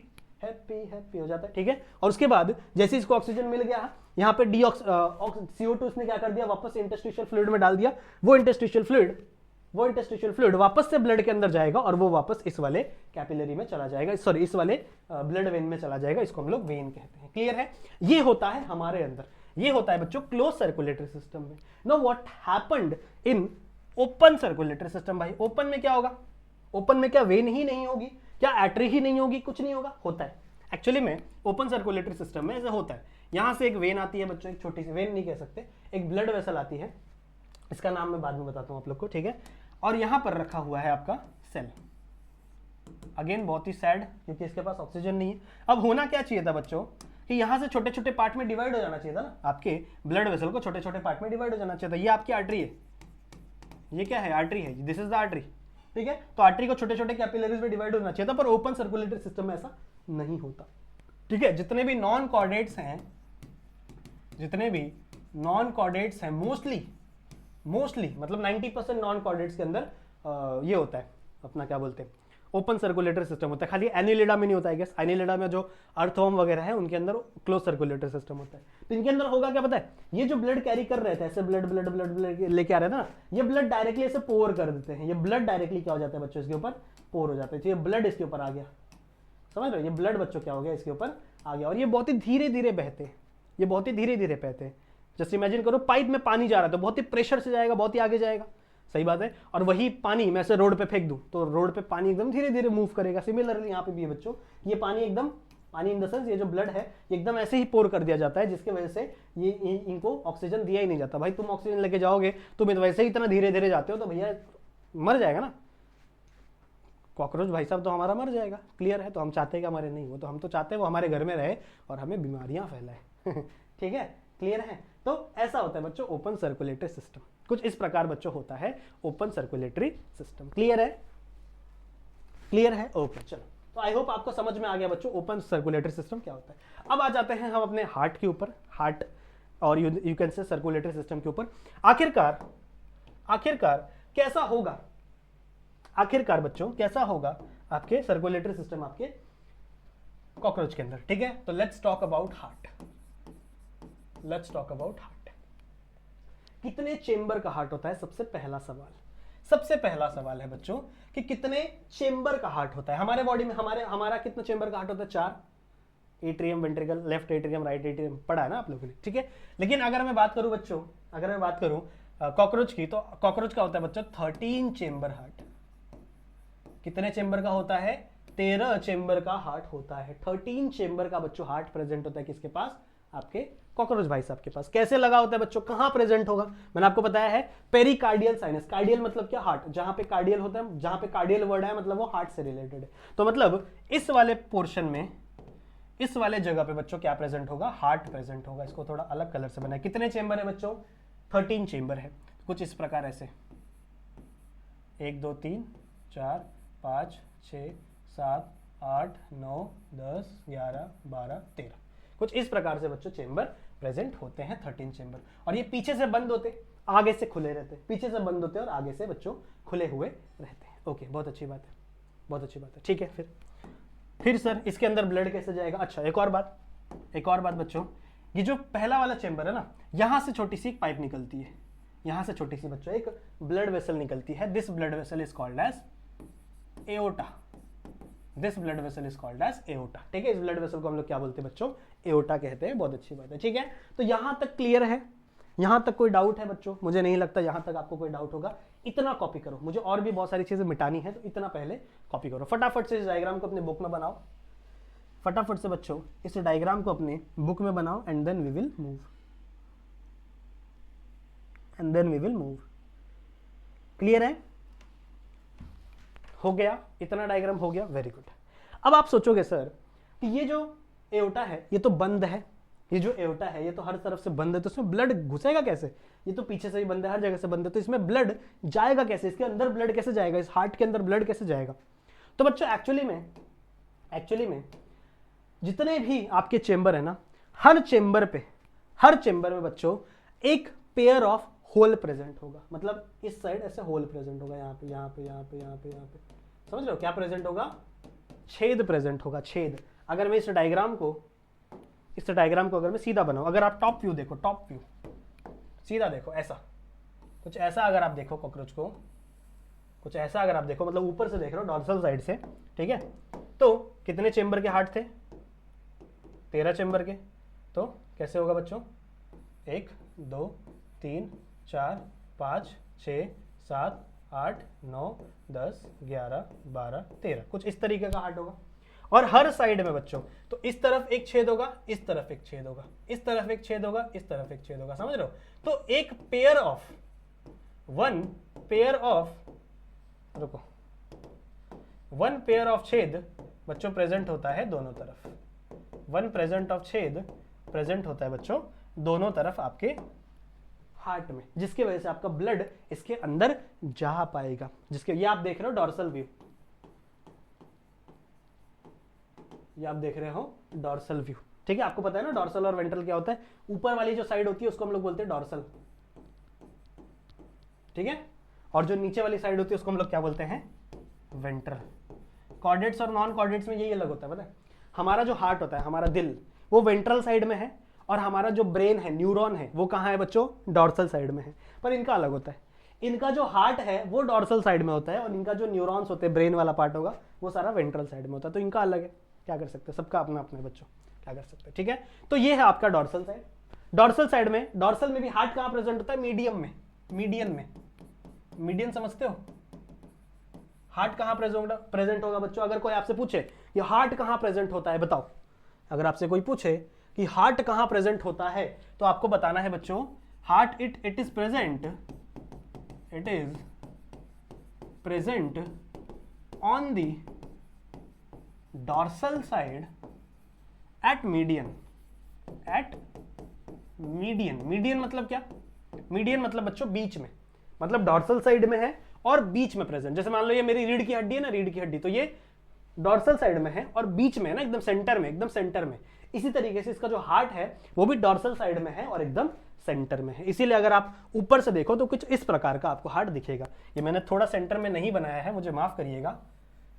हैप्पी हैप्पी हो जाता है, ठीक है। और उसके बाद जैसे इसको ऑक्सीजन मिल गया, यहाँ पे CO2 इसने क्या कर दिया, वापस इंटरस्टिशियल फ्लूइड में डाल दिया। वो इंटरस्टिशियल फ्लूइड वापस से ब्लड के अंदर जाएगा, और वो वापस इस वाले कैपिलरी में चला जाएगा, सॉरी इस वाले ब्लड वेन में चला जाएगा। इसको हम लोग वेन कहते हैं। क्लियर है। ये होता है हमारे अंदर, ये होता है बच्चों क्लोज सर्कुलेटरी सिस्टम में। Now what happened in open circulatory system. भाई ओपन में क्या होगा, ओपन में क्या वेन ही नहीं होगी, क्या आर्टरी ही नहीं होगी, कुछ नहीं होगा, होता है एक्चुअली में ओपन सर्कुलेटरी सिस्टम में ऐसा होता है। यहां से एक वेन आती है बच्चों, एक छोटी सी वेन नहीं कह सकते, एक ब्लड वेसल आती है, इसका नाम मैं बाद में बताता हूं आप लोग को, ठीक है। और यहां पर रखा हुआ है आपका सेल। अगेन बहुत ही सैड, क्योंकि इसके पास ऑक्सीजन नहीं है। अब होना क्या चाहिए था बच्चों, कि यहां से छोटे छोटे पार्ट में डिवाइड हो जाना चाहिए था ना, आपके ब्लड वेसल को छोटे छोटे पार्ट में डिवाइड हो जाना चाहिए था। ये आपकी आर्टरी है, ये क्या है, आर्टरी है, दिस इज द आर्टरी, ठीक है। तो आर्टरी को छोटे छोटे कैपिलरीज में डिवाइड होना चाहिए था, पर ओपन सर्कुलेटरी सिस्टम में ऐसा नहीं होता, ठीक है। जितने भी नॉन कॉर्डेट्स हैं, मोस्टली मतलब 90% नॉन कॉर्डेट्स के अंदर ये होता है अपना, क्या बोलते हैं, ओपन सर्कुलेटरी सिस्टम होता है। खाली एनिलिडा में नहीं होता है, गेस एनिलिडा में जो अर्थवर्म वगैरह है उनके अंदर क्लोज सर्कुलेटरी सिस्टम होता है। तो इनके अंदर होगा क्या पता है, ये जो ब्लड कैरी कर रहे थे, ऐसे ब्लड लेके आ रहे थे ना, ये ब्लड डायरेक्टली ऐसे पोर कर देते हैं। ये ब्लड डायरेक्टली क्या हो जाता है बच्चों, इसके ऊपर पोर हो जाते हैं। तो ये ब्लड इसके ऊपर आ गया, समझ रहे हो, ये ब्लड बच्चों क्या हो गया, इसके ऊपर आ गया। और ये बहुत ही धीरे धीरे बहते हैं, जस्ट इमेजिन करो पाइप में पानी जा रहा है, तो बहुत ही प्रेशर से जाएगा, बहुत ही आगे जाएगा, सही बात है। और वही पानी मैं ऐसे रोड पे फेंक दूं, तो रोड पे पानी एकदम धीरे धीरे मूव करेगा। सिमिलरली यहाँ पे भी है बच्चों, ये पानी इन द सेंस, ये जो ब्लड है एकदम ऐसे ही पोर कर दिया जाता है, जिसकी वजह से ये इनको ऑक्सीजन दिया ही नहीं जाता। भाई तुम ऑक्सीजन लेके जाओगे, तुम वैसे ही इतना धीरे धीरे जाते हो, तो भैया मर जाएगा ना, कॉकरोच भाई साहब तो हमारा मर जाएगा। क्लियर है। तो हम चाहते हैं कि हमारे नहीं हो, तो हम तो चाहते हैं वो हमारे घर में रहे और हमें बीमारियां फैलाए ठीक है, क्लियर है। तो ऐसा होता है बच्चों ओपन सर्कुलेटरी सिस्टम, कुछ इस प्रकार बच्चों होता है ओपन सर्कुलेटरी सिस्टम। क्लियर है, ओके। चलो, तो आई होप आपको समझ में आ गया बच्चों ओपन सर्कुलेटरी सिस्टम क्या होता है। अब आ जाते हैं हम अपने हार्ट के ऊपर, हार्ट और यू कैन से सर्कुलेटरी सिस्टम के ऊपर। आखिरकार कैसा होगा, आखिरकार बच्चों कैसा होगा आपके सर्कुलेटरी सिस्टम आपके कॉकरोच के अंदर, ठीक है। तो लेट्स टॉक अबाउट हार्ट। कितने चेंबर का हार्ट होता है, सबसे पहला सवाल है बच्चों कि कितने चेंबर का हार्ट होता है हमारे बॉडी में। हमारा कितने चेंबर का हार्ट होता है, 4। Atrium, ventricle, left atrium, right atrium, पढ़ा है ना आप लोगों ने, ठीक है। लेकिन अगर मैं बात करूं बच्चों, कॉकरोच की, तो कॉकरोच का होता है बच्चों 13 चेंबर हार्ट। कितने चेंबर का होता है, 13 चेंबर का हार्ट होता है। 13 चेंबर का बच्चों हार्ट प्रेजेंट होता है किसके पास, आपके कॉकरोच भाई साहब के पास। कैसे लगा होता है बच्चों, कहां प्रेजेंट होगा, मैंने आपको बताया है पेरिकार्डियल साइनस। कार्डियल मतलब क्या, हार्ट, जहां पे कार्डियल होता है, जहां पे कार्डियल वर्ड है मतलब वो हार्ट से रिलेटेड है। तो मतलब इस वाले पोर्शन में, इस वाले जगह पे बच्चों क्या प्रेजेंट होगा, हार्ट प्रेजेंट होगा। इसको थोड़ा अलग कलर से बनाए। कितने चेंबर है बच्चों, 13 चेंबर है। कुछ इस प्रकार ऐसे 1 2 3 4 5 6 7 8 9 10 11 12 13, कुछ इस प्रकार से बच्चों चेंबर प्रेजेंट होते हैं, 13 चेंबर। और ये पीछे से बंद होते, आगे से खुले रहते, पीछे से बंद होते और आगे से बच्चों खुले हुए रहते हैं। ओके, बहुत अच्छी बात है, ठीक है। फिर सर इसके अंदर ब्लड कैसे जाएगा। अच्छा, एक और बात बच्चों, ये जो पहला वाला चेंबर है ना, यहां से छोटी सी एक पाइप निकलती है, यहां से छोटी सी बच्चों एक ब्लड वेसल निकलती है। This blood vessel is called as aorta. ठीक है। इस ब्लड वेसल को हम लोग क्या बोलते हैं बच्चों, एओर्टा कहते हैं। बहुत अच्छी बात है, ठीक है। तो यहां तक क्लियर है, यहां तक कोई डाउट है बच्चों, मुझे नहीं लगता यहां तक आपको कोई डाउट होगा। इतना कॉपी करो, मुझे और भी बहुत सारी चीजें मिटानी है, तो इतना पहले कॉपी करो फटाफट से। इस डायग्राम को अपने बुक में बनाओ, फटाफट से बच्चों इस डायग्राम को अपने बुक में बनाओ and then we will move. Clear है? हो गया, इतना डायग्राम हो गया, वेरी गुड। अब आप सोचोगे सर कि ये जो एओर्टा है ये तो बंद है, ये जो एओर्टा है ये तो हर तरफ से बंद है, तो इसमें ब्लड घुसेगा कैसे? ये तो पीछे से ही बंद है, हर जगह से बंद है, तो इसमें ब्लड जाएगा कैसे? इसके अंदर ब्लड कैसे जाएगा? इस हार्ट के अंदर ब्लड कैसे जाएगा? तो बच्चों एक्चुअली में जितने भी आपके चेंबर है ना, हर चेंबर में बच्चों एक पेयर ऑफ होल प्रेजेंट होगा। मतलब इस साइड ऐसे होल प्रेजेंट होगा, यहाँ पे समझ रहे हो क्या प्रेजेंट होगा? छेद प्रेजेंट होगा, छेद। अगर मैं इस डायग्राम को अगर मैं सीधा बनाऊं, अगर आप टॉप व्यू देखो, सीधा देखो, ऐसा कुछ ऐसा अगर आप देखो कॉकरोच को, कुछ ऐसा अगर आप देखो, मतलब ऊपर से देख रहे हो डॉर्सल साइड से, ठीक है? तो कितने चेंबर के हार्ट थे? 13 चेंबर के। तो कैसे होगा बच्चों? 1 2 3 4 5 6 7 8 9 10 11 12 13, कुछ इस तरीके का हार्ट होगा। और हर साइड में बच्चों, तो इस तरफ एक छेद होगा, इस तरफ एक छेद होगा, इस तरफ एक छेद होगा, इस तरफ एक छेद होगा, समझ रहे हो? तो एक pair of one pair of छेद बच्चों प्रेजेंट होता है दोनों तरफ। वन प्रेजेंट ऑफ छेद प्रेजेंट होता है बच्चों दोनों तरफ आपके हार्ट में, जिसकी वजह से आपका ब्लड इसके अंदर जा पाएगा। जिसके ये आप देख रहे हो डॉर्सल व्यू, ये आप देख रहे हो डॉर्सल व्यू, ठीक है? आपको पता है ना डॉर्सल और वेंट्रल क्या होता है? ऊपर वाली जो साइड होती है उसको हम लोग बोलते हैं डॉर्सल, ठीक है? और जो नीचे वाली साइड होती है उसको हम लोग क्या बोलते हैं? वेंट्रल। कॉर्डेट्स और नॉन कॉर्डेट्स में यही अलग होता है, पता है? हमारा जो हार्ट होता है, हमारा दिल, वो वेंट्रल साइड में है, और हमारा जो ब्रेन है, न्यूरॉन है, वो कहाँ है बच्चों? डॉर्सल साइड में है। पर इनका अलग होता है, इनका जो हार्ट है वो डॉर्सल साइड में होता है, और इनका जो न्यूरॉन्स होते हैं, ब्रेन वाला पार्ट होगा, वो सारा वेंट्रल साइड में होता है। तो इनका अलग है, क्या कर सकते हैं? सबका अपना अपना बच्चों, क्या कर सकते हैं, ठीक है? तो ये है आपका डॉर्सल साइड। डॉर्सल साइड में, डॉर्सल में भी हार्ट कहाँ प्रेजेंट होता है? मीडियन समझते हो? हार्ट कहाँ प्रेजेंट होगा बच्चों? अगर कोई आपसे पूछे ये हार्ट कहाँ प्रेजेंट होता है, बताओ। अगर आपसे कोई पूछे कि हार्ट कहाँ प्रेजेंट होता है, तो आपको बताना है बच्चों, heart it is present on the dorsal side at median. Median मतलब क्या? मीडियन मतलब बच्चों बीच में, मतलब डॉर्सल साइड में है और बीच में प्रेजेंट। जैसे मान लो ये मेरी रीढ़ की हड्डी है ना, रीढ़ की हड्डी, तो ये डॉर्सल साइड में है और बीच में है ना, एकदम सेंटर में। इसी तरीके से इसका जो हार्ट है वो भी डॉर्सल साइड में है और एकदम सेंटर में है। इसीलिए अगर आप ऊपर से देखो तो कुछ इस प्रकार का आपको हार्ट दिखेगा। ये मैंने थोड़ा सेंटर में नहीं बनाया है, मुझे माफ करिएगा,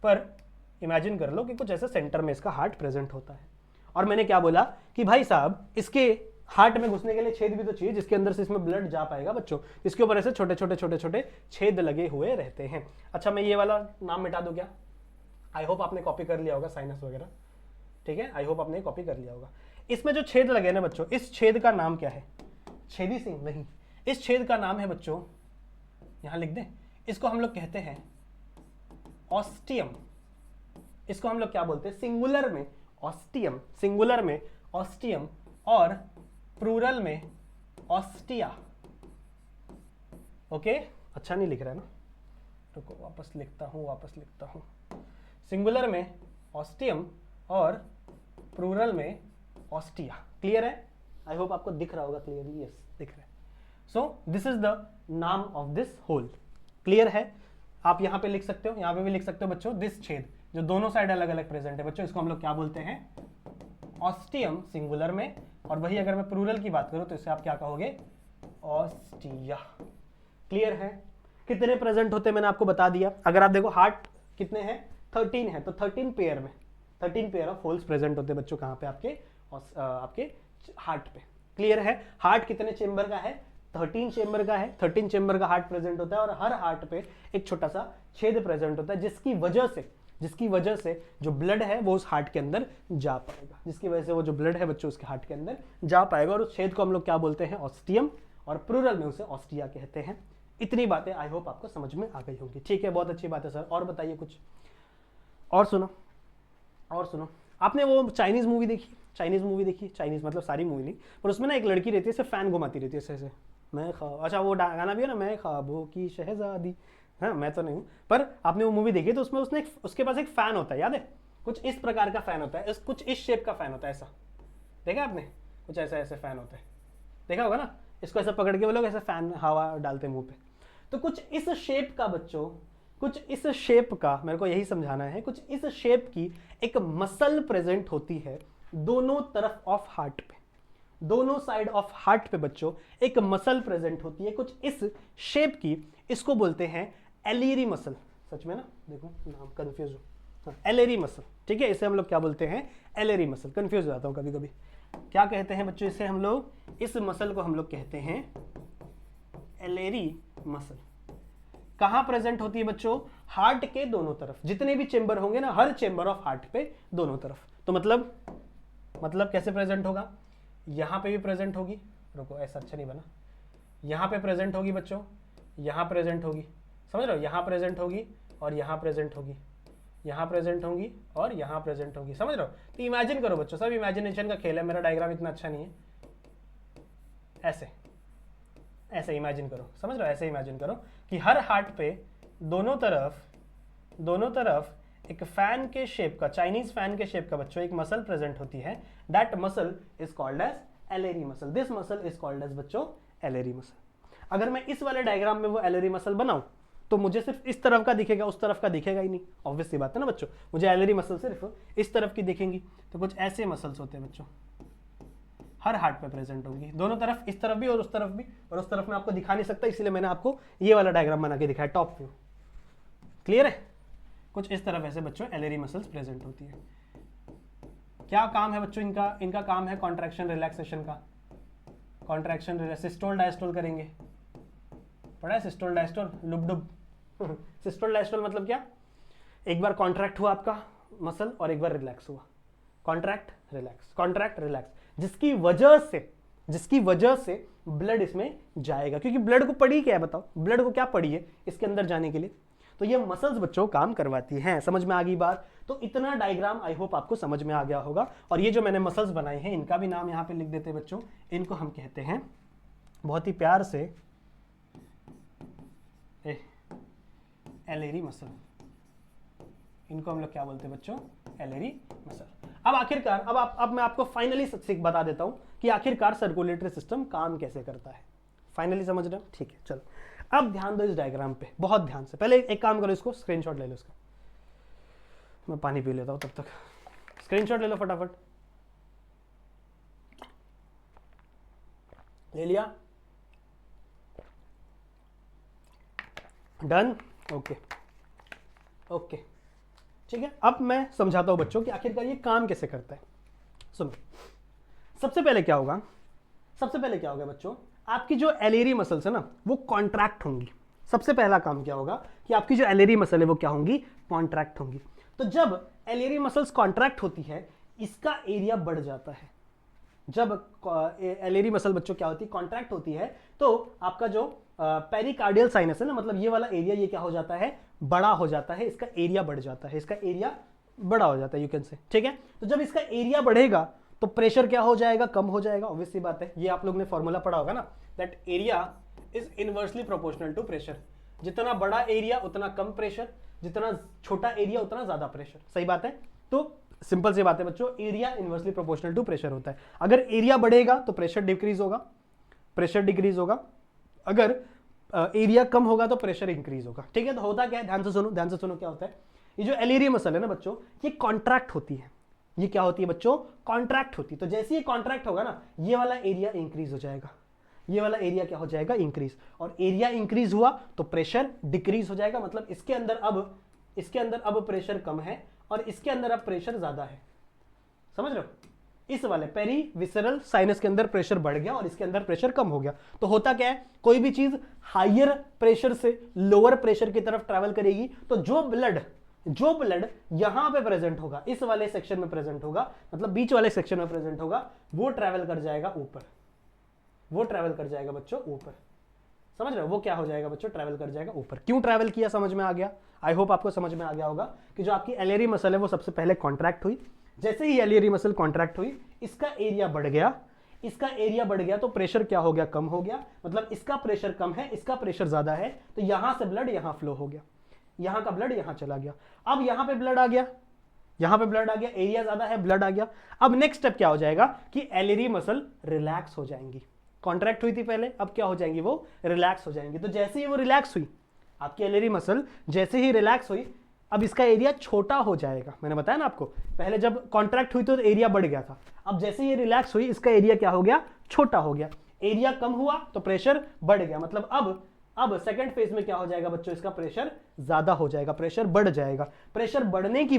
पर इमेजिन कर लो कि कुछ ऐसा सेंटर में इसका हार्ट प्रेजेंट होता है। और मैंने क्या बोला कि भाई साहब इसके हार्ट में घुसने के लिए छेद भी तो चाहिए जिसके अंदर से इसमें ब्लड जा पाएगा बच्चों। इसके ऊपर ऐसे छोटे छोटे छेद लगे हुए रहते हैं। अच्छा, मैं ये वाला नाम मिटा दूं क्या? आई होप आपने कॉपी कर लिया होगा, साइनस वगैरह, ठीक है? आई होप आपने कॉपी कर लिया होगा। इसमें जो छेद लगे ना बच्चों, इस छेद का नाम क्या है? छेदी सिंह नहीं, इस छेद का नाम है बच्चों, यहां लिख दें, इसको हम लोग कहते हैं ऑस्टियम। इसको हम लोग क्या बोलते हैं? सिंगुलर में ऑस्टियम और प्लूरल में ऑस्टिया। ओके, अच्छा नहीं लिख रहा है ना, रुको वापस लिखता हूं। सिंगुलर में ऑस्टियम और प्लूरल में ऑस्टिया। क्लियर है? आई होप आपको दिख रहा होगा क्लियरली। यस, दिख रहा है। सो दिस इज द नाम ऑफ दिस होल। क्लियर है? आप यहां पे लिख सकते हो, यहां पे भी लिख सकते हो बच्चों, दिस छेद जो दोनों साइड अलग अलग प्रेजेंट है बच्चों, इसको हम लोग क्या बोलते हैं? ऑस्टियम सिंगुलर में, और वही अगर मैं प्लूरल की बात करूं तो इसे आप क्या कहोगे? ऑस्टिया। क्लियर है? कितने प्रेजेंट होते हैं मैंने आपको बता दिया। अगर आप देखो हार्ट कितने हैं? 13 है, तो 13 पेयर ऑफ होल्स प्रेजेंट होते हैं बच्चों, कहां पे? आपके हार्ट पे। क्लियर है? हार्ट कितने चेंबर का है? 13 चेंबर का है। 13 चेंबर का हार्ट प्रेजेंट होता है, और हर हार्ट पे एक छोटा सा छेद प्रेजेंट होता है, जिसकी वजह से जो ब्लड है वो उस हार्ट के अंदर जा पाएगा, जिसकी वजह से वो जो ब्लड है बच्चों उसके हार्ट के अंदर जा पाएगा। और उस छेद को हम लोग क्या बोलते हैं? ऑस्टियम, और प्लूरल में उसे ऑस्टिया कहते हैं। इतनी बातें आई होप आपको समझ में आ गई होंगी। ठीक है, बहुत अच्छी बात है सर। और बताइए कुछ और सुनो। आपने वो चाइनीज मूवी देखी, चाइनीज मतलब सारी मूवी नहीं, पर उसमें ना एक लड़की रहती है, ऐसे फैन घुमाती रहती है ऐसे, मैं ख्वाब, अच्छा वो गाना भी है ना, मैं ख्वाबों की शहजादी, हाँ मैं तो नहीं हूँ, पर आपने वो मूवी देखी तो उसमें उसने उसके पास एक फैन होता है, याद है, कुछ इस प्रकार का फैन होता है, कुछ इस शेप का फैन होता है, ऐसा देखा आपने, कुछ ऐसा ऐसे फैन होता है, देखा होगा ना, इसको ऐसा पकड़ के वो लोग ऐसे फैन हवा डालते मुंह पे, तो कुछ इस शेप का बच्चों, कुछ इस शेप का, मेरे को यही समझाना है, कुछ इस शेप की एक मसल प्रेजेंट होती है दोनों तरफ ऑफ हार्ट पे, दोनों साइड ऑफ हार्ट पे बच्चों एक मसल प्रेजेंट होती है कुछ इस शेप की, इसको बोलते हैं एलेरी मसल। सच में ना, देखो नाम कंफ्यूज हो, एलेरी मसल, ठीक है, इसे हम लोग क्या बोलते हैं, एलेरी मसल, कंफ्यूज हो जाता हूं कभी कभी, क्या कहते हैं बच्चों इसे हम लोग, इस मसल को हम लोग कहते हैं एलेरी मसल। कहां प्रेजेंट होती है बच्चों, हार्ट के दोनों तरफ, जितने भी चेंबर होंगे ना, हर चेंबर ऑफ हार्ट पे दोनों तरफ, तो मतलब कैसे प्रेजेंट होगा, यहां पे भी प्रेजेंट होगी, रुको ऐसा अच्छा नहीं बना, यहां पे प्रेजेंट होगी बच्चों, यहां प्रेजेंट होगी, समझ रहे हो, यहां प्रेजेंट होगी और यहां प्रेजेंट होगी, यहां प्रेजेंट होगी और यहां प्रेजेंट होगी, समझ रहे हो, तो इमेजिन करो बच्चों, सब इमेजिनेशन का खेल है, मेरा डायग्राम इतना अच्छा नहीं है, ऐसे ऐसे इमेजिन करो, समझ रहे हो, ऐसे इमेजिन करो कि हर हार्ट पे दोनों तरफ एक फैन के शेप का, चाइनीज फैन के शेप का बच्चों एक मसल प्रेजेंट होती है, that muscle is called as alary muscle, this muscle is called as बच्चों एलेरी मसल। अगर मैं इस वाले डायग्राम में वो एलेरी मसल बनाऊं तो मुझे सिर्फ इस तरफ का दिखेगा, उस तरफ का दिखेगा ही नहीं, ऑब्वियस सी बात है ना बच्चों, मुझे एलेरी मसल सिर्फ इस तरफ की दिखेंगी, तो कुछ ऐसे मसल्स होते हैं बच्चों, हर हार्ट पे प्रेजेंट होंगी, दोनों तरफ, इस तरफ भी और उस तरफ भी, और उस तरफ में आपको दिखा नहीं सकता, इसलिए मैंने आपको ये वाला डायग्राम बना के दिखाया, टॉप व्यू, क्लियर है, कुछ इस तरफ ऐसे बच्चों एलेरी मसल्स प्रेजेंट होती है। क्या काम है बच्चों इनका काम है कॉन्ट्रैक्शन रिलैक्सेशन का, कॉन्ट्रैक्शन सिस्टोल डायस्टोल करेंगे, पढ़ा है सिस्टोल डायस्टोल, लुबडुब सिस्टोल डायस्टोल मतलब क्या, एक बार कॉन्ट्रैक्ट हुआ आपका मसल और एक बार रिलैक्स हुआ, कॉन्ट्रैक्ट रिलैक्स, जिसकी वजह से ब्लड इसमें जाएगा, क्योंकि ब्लड को पड़ी क्या है बताओ, ब्लड को क्या पड़ी है इसके अंदर जाने के लिए, तो ये मसल्स बच्चों काम करवाती हैं। समझ में आ गई बात, तो इतना डायग्राम आई होप आपको समझ में आ गया होगा, और ये जो मैंने मसल्स बनाए हैं इनका भी नाम यहाँ पे लिख देते हैं बच्चों, इनको हम कहते हैं बहुत ही प्यार से एलेरी मसल, इनको हम लोग क्या बोलते हैं बच्चों, एलेरी मसल। अब आखिरकार अब मैं आपको फाइनली बता देता हूं कि आखिरकार सर्कुलेटरी सिस्टम काम कैसे करता है, फाइनली समझ रहे हो, ठीक है चलो अब ध्यान दो इस डायग्राम पे, बहुत ध्यान से, पहले एक काम करो, इसको स्क्रीनशॉट ले लो इसका, मैं पानी पी लेता हूं तब तक, स्क्रीनशॉट ले लो फटाफट, ले लिया, डन, ओके ठीक है। अब मैं समझाता हूं बच्चों कि आखिरकार ये काम कैसे करता है। सुनो, सबसे पहले क्या होगा बच्चों, आपकी जो एलेरी मसल्स है ना वो कॉन्ट्रैक्ट होंगी। सबसे पहला काम क्या होगा कि आपकी जो एलेरी मसल है वो क्या होंगी, कॉन्ट्रैक्ट होंगी। तो जब एलेरी मसल्स कॉन्ट्रैक्ट होती है इसका एरिया बढ़ जाता है। जब एलेरी मसल बच्चों क्या होती है, कॉन्ट्रैक्ट होती है, तो आपका जो पेरिकार्डियल साइनस है ना, मतलब ये वाला एरिया, ये क्या हो जाता है, बड़ा हो जाता है, इसका एरिया बढ़ जाता है, इसका एरिया बड़ा हो जाता है, यू कैन से, ठीक है। तो जब इसका एरिया बढ़ेगा तो प्रेशर क्या हो जाएगा, कम हो जाएगा, ऑब्वियस सी बात है, ये आप लोग ने फॉर्मूला पढ़ा होगा ना, that area is inversely proportional to pressure. जितना बड़ा एरिया उतना कम प्रेशर, जितना छोटा एरिया उतना ज्यादा प्रेशर, सही बात है। तो सिंपल सी बात है बच्चों, area inversely proportional to pressure होता है। अगर एरिया बढ़ेगा तो प्रेशर डिक्रीज होगा, अगर एरिया कम होगा तो प्रेशर इंक्रीज होगा, ठीक है। तो होता क्या है, ध्यान से सुनो क्या होता है, ये जो एलेरी मसल है ना बच्चों, ये कॉन्ट्रैक्ट होती है, ये क्या होती है बच्चों, कॉन्ट्रैक्ट होती है। तो जैसे ये कॉन्ट्रैक्ट होगा ना, ये वाला एरिया इंक्रीज हो जाएगा, ये वाला एरिया क्या हो जाएगा, इंक्रीज, और एरिया इंक्रीज हुआ तो प्रेशर डिक्रीज हो जाएगा, मतलब इसके अंदर अब प्रेशर कम है और इसके अंदर अब प्रेशर ज्यादा है, समझ रहे हो। इस वाले पेरीविसरल साइनस के अंदर प्रेशर बढ़ गया और इसके अंदर प्रेशर कम हो गया। तो होता क्या है, कोई भी चीज हायर प्रेशर से लोअर प्रेशर की तरफ ट्रैवल करेगी, तो जो ब्लड यहां पे प्रेजेंट होगा, इस वाले सेक्शन में प्रेजेंट होगा, मतलब बीच वाले सेक्शन में प्रेजेंट होगा, वो ट्रैवल कर जाएगा ऊपर, बच्चों ऊपर, समझ रहे हो, वो क्या हो जाएगा बच्चों, ट्रैवल कर जाएगा ऊपर। क्यों ट्रैवल किया, समझ में आ गया, आई होप आपको समझ में आ गया होगा कि जो आपकी एलेरी मसल है वो सबसे पहले कॉन्ट्रैक्ट हुई, जैसे ही एलियरी मसल कॉन्ट्रैक्ट हुई, इसका एरिया बढ़ गया, इसका एरिया बढ़ गया तो प्रेशर क्या हो गया, कम हो गया। मतलब इसका प्रेशर कम है, इसका प्रेशर ज्यादा है, तो यहां से ब्लड यहां फ्लो हो गया, यहां का ब्लड यहां चला गया। अब यहां पे ब्लड आ गया, यहां पे ब्लड आ गया, एरिया ज्यादा है, ब्लड आ गया। अब नेक्स्ट स्टेप क्या हो जाएगा कि एलियरी मसल रिलैक्स हो जाएंगी। कॉन्ट्रैक्ट हुई थी पहले, अब क्या हो जाएंगी, वो रिलैक्स हो जाएंगी। तो जैसे ही वो रिलैक्स हुई, आपकी एलियरी मसल जैसे ही रिलैक्स हुई, अब इसका एरिया छोटा हो जाएगा। मैंने बताया ना आपको, पहले जब कॉन्ट्रैक्ट हुई तो एरिया बढ़ गया था, अब जैसे ही रिलैक्स हुई इसका एरिया क्या हो गया, छोटा हो गया। एरिया कम हुआ तो प्रेशर बढ़ गया। मतलब अब सेकंड फेज में क्या हो जाएगा बच्चों, इसका प्रेशर ज्यादा हो जाएगा, प्रेशर बढ़ जाएगा। प्रेशर बढ़ने की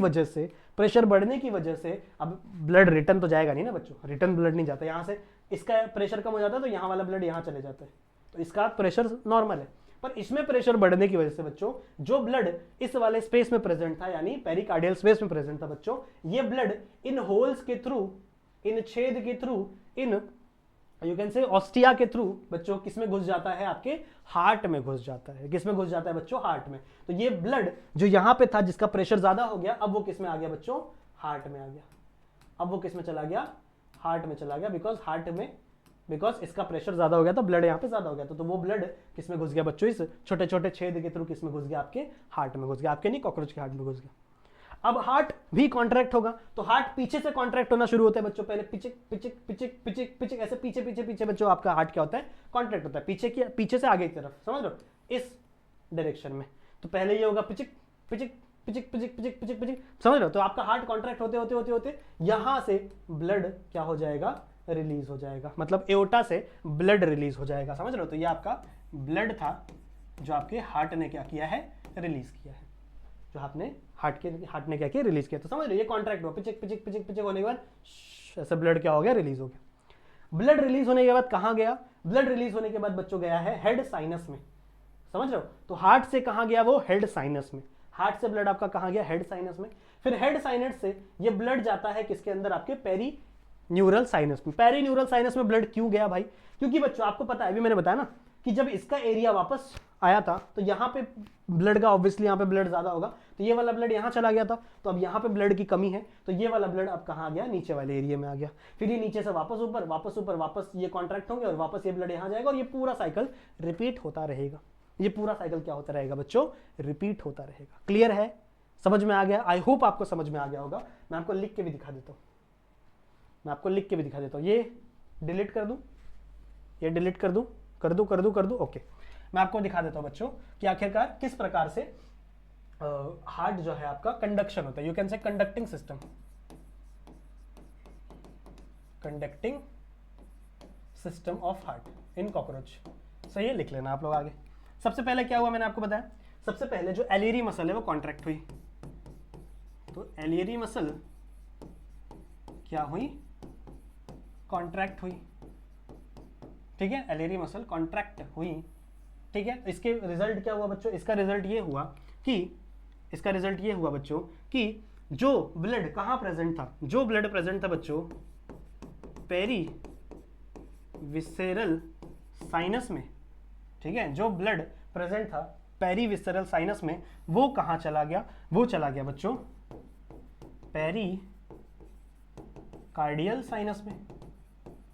वजह से अब ब्लड रिटर्न तो जाएगा नहीं ना बच्चों, रिटर्न ब्लड नहीं जाता। यहां से इसका प्रेशर कम हो जाता है तो यहां वाला ब्लड यहां चले जाता है, तो इसका प्रेशर नॉर्मल है। पर इसमें प्रेशर बढ़ने की वजह से बच्चों, जो ब्लड इस वाले स्पेस में प्रेजेंट था, यानी पेरिकार्डियल स्पेस में प्रेजेंट था बच्चों, ये ब्लड इन होल्स के थ्रू, इन छेद के थ्रू, इन यू कैन से ऑस्टिया के थ्रू बच्चों किसमें घुस जाता है, आपके हार्ट में घुस जाता है। किसमें घुस जाता है बच्चों, हार्ट में। तो ये ब्लड जो यहां पे था, जिसका प्रेशर ज्यादा हो गया, अब वो किसमें आ गया बच्चों, हार्ट में आ गया। अब वो किसमें चला गया, हार्ट में चला गया। बिकॉज इसका प्रेशर ज्यादा हो गया था, ब्लड यहाँ पे ज्यादा हो गया था, तो वो ब्लड किसमें घुस गया बच्चों, इस छोटे छोटे छेद के थ्रू किसमें घुस गया, आपके हार्ट में घुस गया। आपके नहीं, कॉकरोच के हार्ट में घुस गया। अब हार्ट भी कॉन्ट्रैक्ट होगा, तो हार्ट पीछे से कॉन्ट्रैक्ट होना शुरू होता है बच्चों। पहले पिचिक पिचिक पिचिक पिचिक पिचिक, ऐसे पीछे पीछे पीछे बच्चों आपका हार्ट क्या होता है, कॉन्ट्रैक्ट होता है। पीछे से आगे की तरफ, समझ लो, इस डायरेक्शन में। तो पहले ये होगा पिचिक पिचिक पिचिक पिचिक पिचिक पिचिक पिचिक, समझ लो। तो आपका हार्ट कॉन्ट्रैक्ट होते होते होते होते यहां से ब्लड क्या हो जाएगा, रिलीज हो जाएगा। मतलब एओर्टा से ब्लड रिलीज हो जाएगा, समझ लो। तो ये आपका ब्लड था जो आपके हार्ट ने क्या किया है, रिलीज किया है। जो आपने हार्ट ने क्या किया, रिलीज किया। तो समझ लो ये कॉन्ट्रैक्ट हुआ, पिचिक पिचिक पिचिक पिचिक होने के बाद ऐसे ब्लड क्या हो गया, रिलीज हो गया। ब्लड रिलीज होने के बाद कहां गया, ब्लड रिलीज होने के बाद बच्चों गया है हेड साइनस में, समझ रहे हो। तो हार्ट से कहां गया, वो हेड साइनस में। हार्ट से ब्लड आपका कहां गया, हेड साइनस में। फिर हेड साइनस से ये ब्लड जाता है किसके अंदर, आपके पेरी न्यूरल साइनस में। पेरी न्यूरल साइनस में ब्लड क्यों गया भाई, क्योंकि बच्चों आपको पता है, अभी मैंने बताया ना कि जब इसका एरिया वापस आया था तो यहाँ पे ब्लड का ऑब्वियसली यहाँ पे ब्लड ज्यादा होगा, तो ये वाला ब्लड यहाँ चला गया था। तो अब यहाँ पे ब्लड की कमी है, तो ये वाला ब्लड अब कहाँ आ गया, नीचे वाले एरिया में आ गया। फिर ये नीचे से वापस ऊपर, वापस ऊपर, वापस ये कॉन्ट्रैक्ट होंगे और वापस ये ब्लड यहाँ जाएगा, और ये पूरा साइकिल रिपीट होता रहेगा। ये पूरा साइकिल क्या होता रहेगा बच्चों, रिपीट होता रहेगा। क्लियर है, समझ में आ गया? आई होप आपको समझ में आ गया होगा। मैं आपको लिख के भी दिखा देता हूँ, ये डिलीट कर दूं, ये डिलीट कर दूं, ओके। मैं आपको दिखा देता हूं बच्चों कि आखिरकार किस प्रकार से हार्ट जो है आपका कंडक्शन होता है। यू कैन से conducting system of heart in cockroach. सही है, लिख लेना आप लोग आगे। सबसे पहले क्या हुआ, मैंने आपको बताया, सबसे पहले जो एलियरी मसल है वो कॉन्ट्रैक्ट हुई। तो एलियरी मसल क्या हुई, कॉन्ट्रैक्ट हुई, ठीक है। एलियरी मसल कॉन्ट्रैक्ट हुई, ठीक है। इसके रिजल्ट क्या हुआ बच्चों, इसका रिजल्ट ये हुआ बच्चों कि जो ब्लड कहां प्रेजेंट था, जो ब्लड प्रेजेंट था बच्चों पेरी विसेरल साइनस में, ठीक है। जो ब्लड प्रेजेंट था पेरी विसेरल साइनस में, वो कहां चला गया, वो चला गया बच्चों पेरी कार्डियल साइनस में।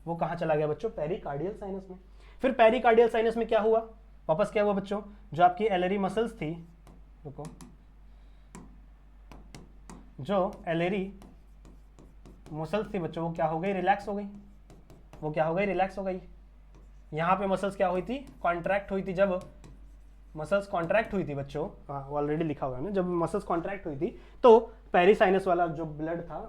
वो कहां चला गया बच्चों, पेरिकार्डियल साइनस में। फिर पेरिकार्डियल साइनस में क्या हुआ, वापस क्या हुआ बच्चों, जो आपकी एलियरी मसल्स थी, रुको, जो एलियरी मसल्स थी बच्चों, वो क्या हो गई, रिलैक्स हो गई। यहां पे मसल्स क्या हुई थी, कॉन्ट्रैक्ट हुई थी। जब मसल्स कॉन्ट्रैक्ट हुई थी बच्चों, ऑलरेडी लिखा हुआ है ना, जब मसल्स कॉन्ट्रैक्ट हुई थी तो पेरी साइनस वाला जो ब्लड था,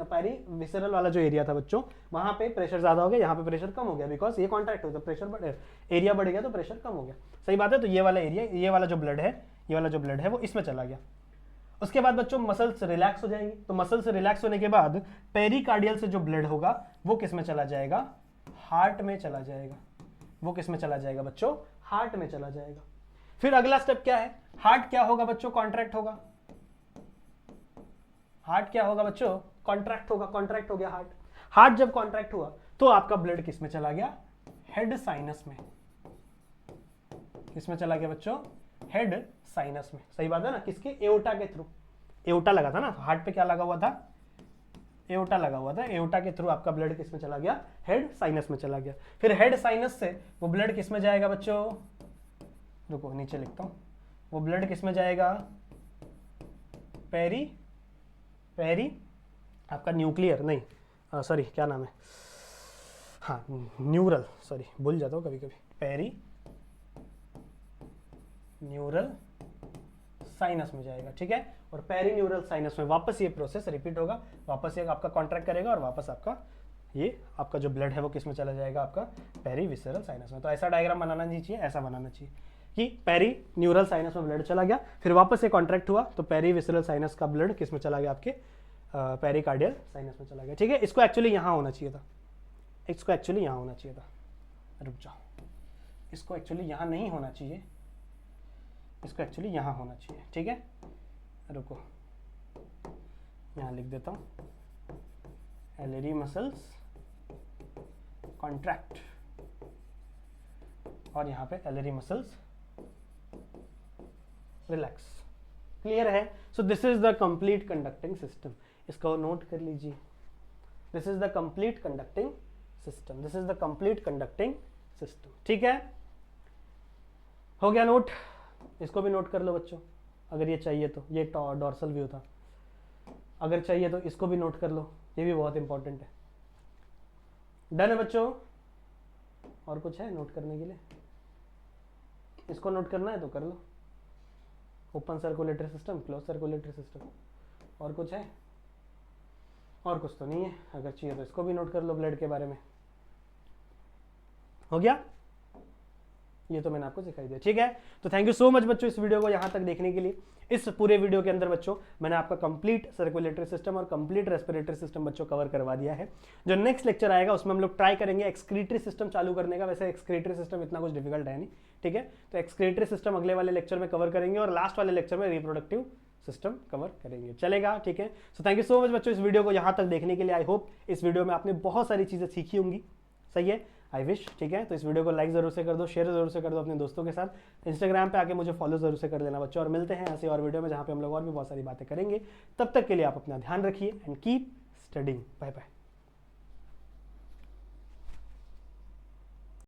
पेरी विसेरल वाला जो एरिया था बच्चों, वहां पे प्रेशर ज्यादा हो गया, यहाँ पे प्रेशर कम हो गया। बिकॉज ये कॉन्ट्रैक्ट हुआ तो प्रेशर एरिया बढ़ गया तो प्रेशर कम हो गया। सही बात है। तो ये वाला एरिया, ये वाला जो ब्लड है वो इसमें चला गया। उसके बाद बच्चों मसल्स रिलैक्स हो जाएंगी। तो मसल्स रिलैक्स होने के बाद पेरिकार्डियल से जो ब्लड होगा वो किस में चला जाएगा, हार्ट में चला जाएगा। वो किस में चला जाएगा बच्चों, हार्ट में चला जाएगा। फिर अगला स्टेप क्या है, हार्ट क्या होगा बच्चों, कॉन्ट्रैक्ट होगा। हार्ट क्या होगा बच्चों, कॉन्ट्रैक्ट हो गया हार्ट। हार्ट जब कॉन्ट्रैक्ट हुआ तो आपका ब्लड किस में चला गया, हेड साइनस में। किसमें चला गया बच्चों, हेड साइनस में। सही बात है ना, किसके, एओर्टा के थ्रू। एओर्टा लगा था ना, हार्ट पे क्या लगा हुआ था, एओर्टा लगा हुआ था, एओर्टा के थ्रू आपका ब्लड किस में चला गया, हेड साइनस में चला गया। फिर हेड साइनस से वो ब्लड किस में जाएगा बच्चों, रुको नीचे लिखता हूँ, वो ब्लड किस में जाएगा, पेरी आपका न्यूक्लियर नहीं सॉरी क्या नाम है, हाँ न्यूरल, सॉरी भूल जाता हूँ कभी कभी, पेरी न्यूरल साइनस में जाएगा, ठीक है। और पेरी न्यूरल साइनस में वापस ये प्रोसेस रिपीट होगा, वापस ये आपका कॉन्ट्रैक्ट करेगा और वापस आपका ये आपका जो ब्लड है वो किस में चला जाएगा, आपका पेरी विसरल साइनस में। तो ऐसा डायग्राम बनाना नहीं चाहिए, ऐसा बनाना चाहिए कि पेरी न्यूरल साइनस में ब्लड चला गया, फिर वापस ये कॉन्ट्रैक्ट हुआ तो पेरी विसरल साइनस का ब्लड किस में चला गया, आपके पेरिकार्डियल साइनस में चला गया, ठीक है। इसको एक्चुअली यहाँ होना चाहिए था, इसको एक्चुअली यहाँ होना चाहिए था, रुक जाओ, इसको एक्चुअली यहाँ नहीं होना चाहिए, इसको एक्चुअली यहाँ होना चाहिए, ठीक है। रुको यहाँ लिख देता हूँ, एलरी मसल्स कॉन्ट्रैक्ट और यहाँ पे एलरी मसल्स रिलैक्स, क्लियर है। So this is the complete conducting system, इसको नोट कर लीजिए, this is the complete conducting system, this is the complete conducting system, ठीक है। हो गया नोट, इसको भी नोट कर लो बच्चों अगर ये चाहिए तो, ये डॉर्सल व्यू था, अगर चाहिए तो इसको भी नोट कर लो, ये भी बहुत इंपॉर्टेंट है। डन है बच्चों, और कुछ है नोट करने के लिए, इसको नोट करना है तो कर लो, open circulatory system, close circulatory system, और कुछ है, और कुछ तो नहीं है, अगर चाहिए तो इसको भी नोट कर लो ब्लड के बारे में। हो गया, ये तो मैंने आपको सिखाई दिया, ठीक है। तो थैंक यू सो मच बच्चों इस वीडियो को यहाँ तक देखने के लिए। इस पूरे वीडियो के अंदर बच्चों मैंने आपका कंप्लीट सर्कुलेटरी सिस्टम और कंप्लीट रेस्पिरेटरी सिस्टम बच्चों कवर करवा दिया है। जो नेक्स्ट लेक्चर आएगा उसमें हम लोग ट्राई करेंगे एक्सक्रीटरी सिस्टम चालू करने का, वैसे एक्सक्रीटरी सिस्टम इतना कुछ डिफिकल्ट है नहीं, ठीक है। तो एक्सक्रीटरी सिस्टम अगले वाले लेक्चर में कवर करेंगे और लास्ट वाले लेक्चर में रिप्रोडक्टिव सिस्टम कवर करेंगे, चलेगा, ठीक है। So thank you so much बच्चों इस वीडियो को यहाँ तक देखने के लिए। आई होप इस वीडियो में आपने बहुत सारी चीज़ें सीखी होंगी, सही है, आई विश, ठीक है। तो इस वीडियो को लाइक जरूर से कर दो, शेयर जरूर से कर दो अपने दोस्तों के साथ, इंस्टाग्राम पे आके मुझे फॉलो जरूर से कर लेना बच्चों, और मिलते हैं ऐसे और वीडियो में जहाँ पे हम लोग और भी बहुत सारी बातें करेंगे। तब तक के लिए आप अपना ध्यान रखिए and keep studying, bye bye.